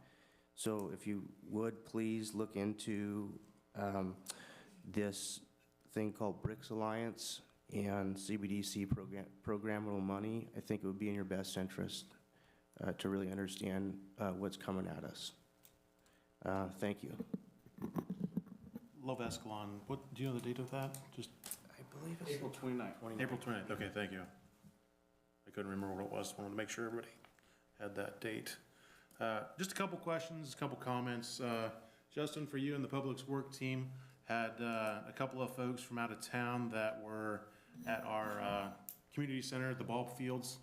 So if you would please look into this thing called BRICS Alliance and CBDC programmable money. I think it would be in your best interest to really understand what's coming at us. Thank you. Love Escalon. What, do you know the date of that? Just I believe it's April 29th. April 29th. Okay, thank you. I couldn't remember what it was. Wanted to make sure everybody had that date. Just a couple questions, a couple comments. Justin, for you and the Public Works team, had a couple of folks from out of town that were at our community center at the ball fields.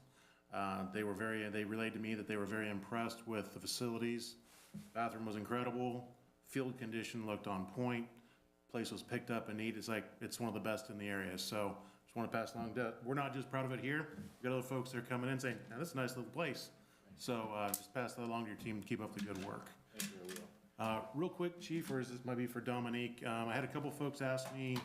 They relayed to me that they were very impressed with the facilities. Bathroom was incredible. Field condition looked on point. Place was picked up and neat. It's one of the best in the area. So just want to pass along that we're not just proud of it here. We've got other folks that are coming in saying, "Now this is a nice little place." So just pass that along to your team to keep up the good work. Thank you, Real quick, Chief, or is this might be for Dominique? I had a couple folks ask me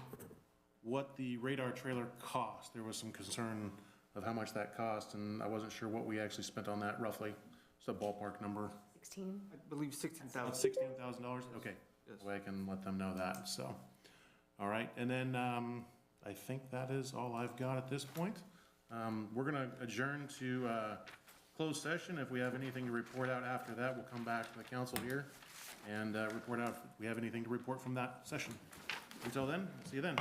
what the radar trailer cost. There was some concern of how much that cost, and I wasn't sure what we actually spent on that roughly. Just a ballpark number. 16? I believe 16,000. $16,000? Okay. Yes. Well, I can let them know that, so. All right, and then I think that is all I've got at this point. We're gonna adjourn to closed session. If we have anything to report out after that, we'll come back to the council here and report out if we have anything to report from that session. Until then, see you then.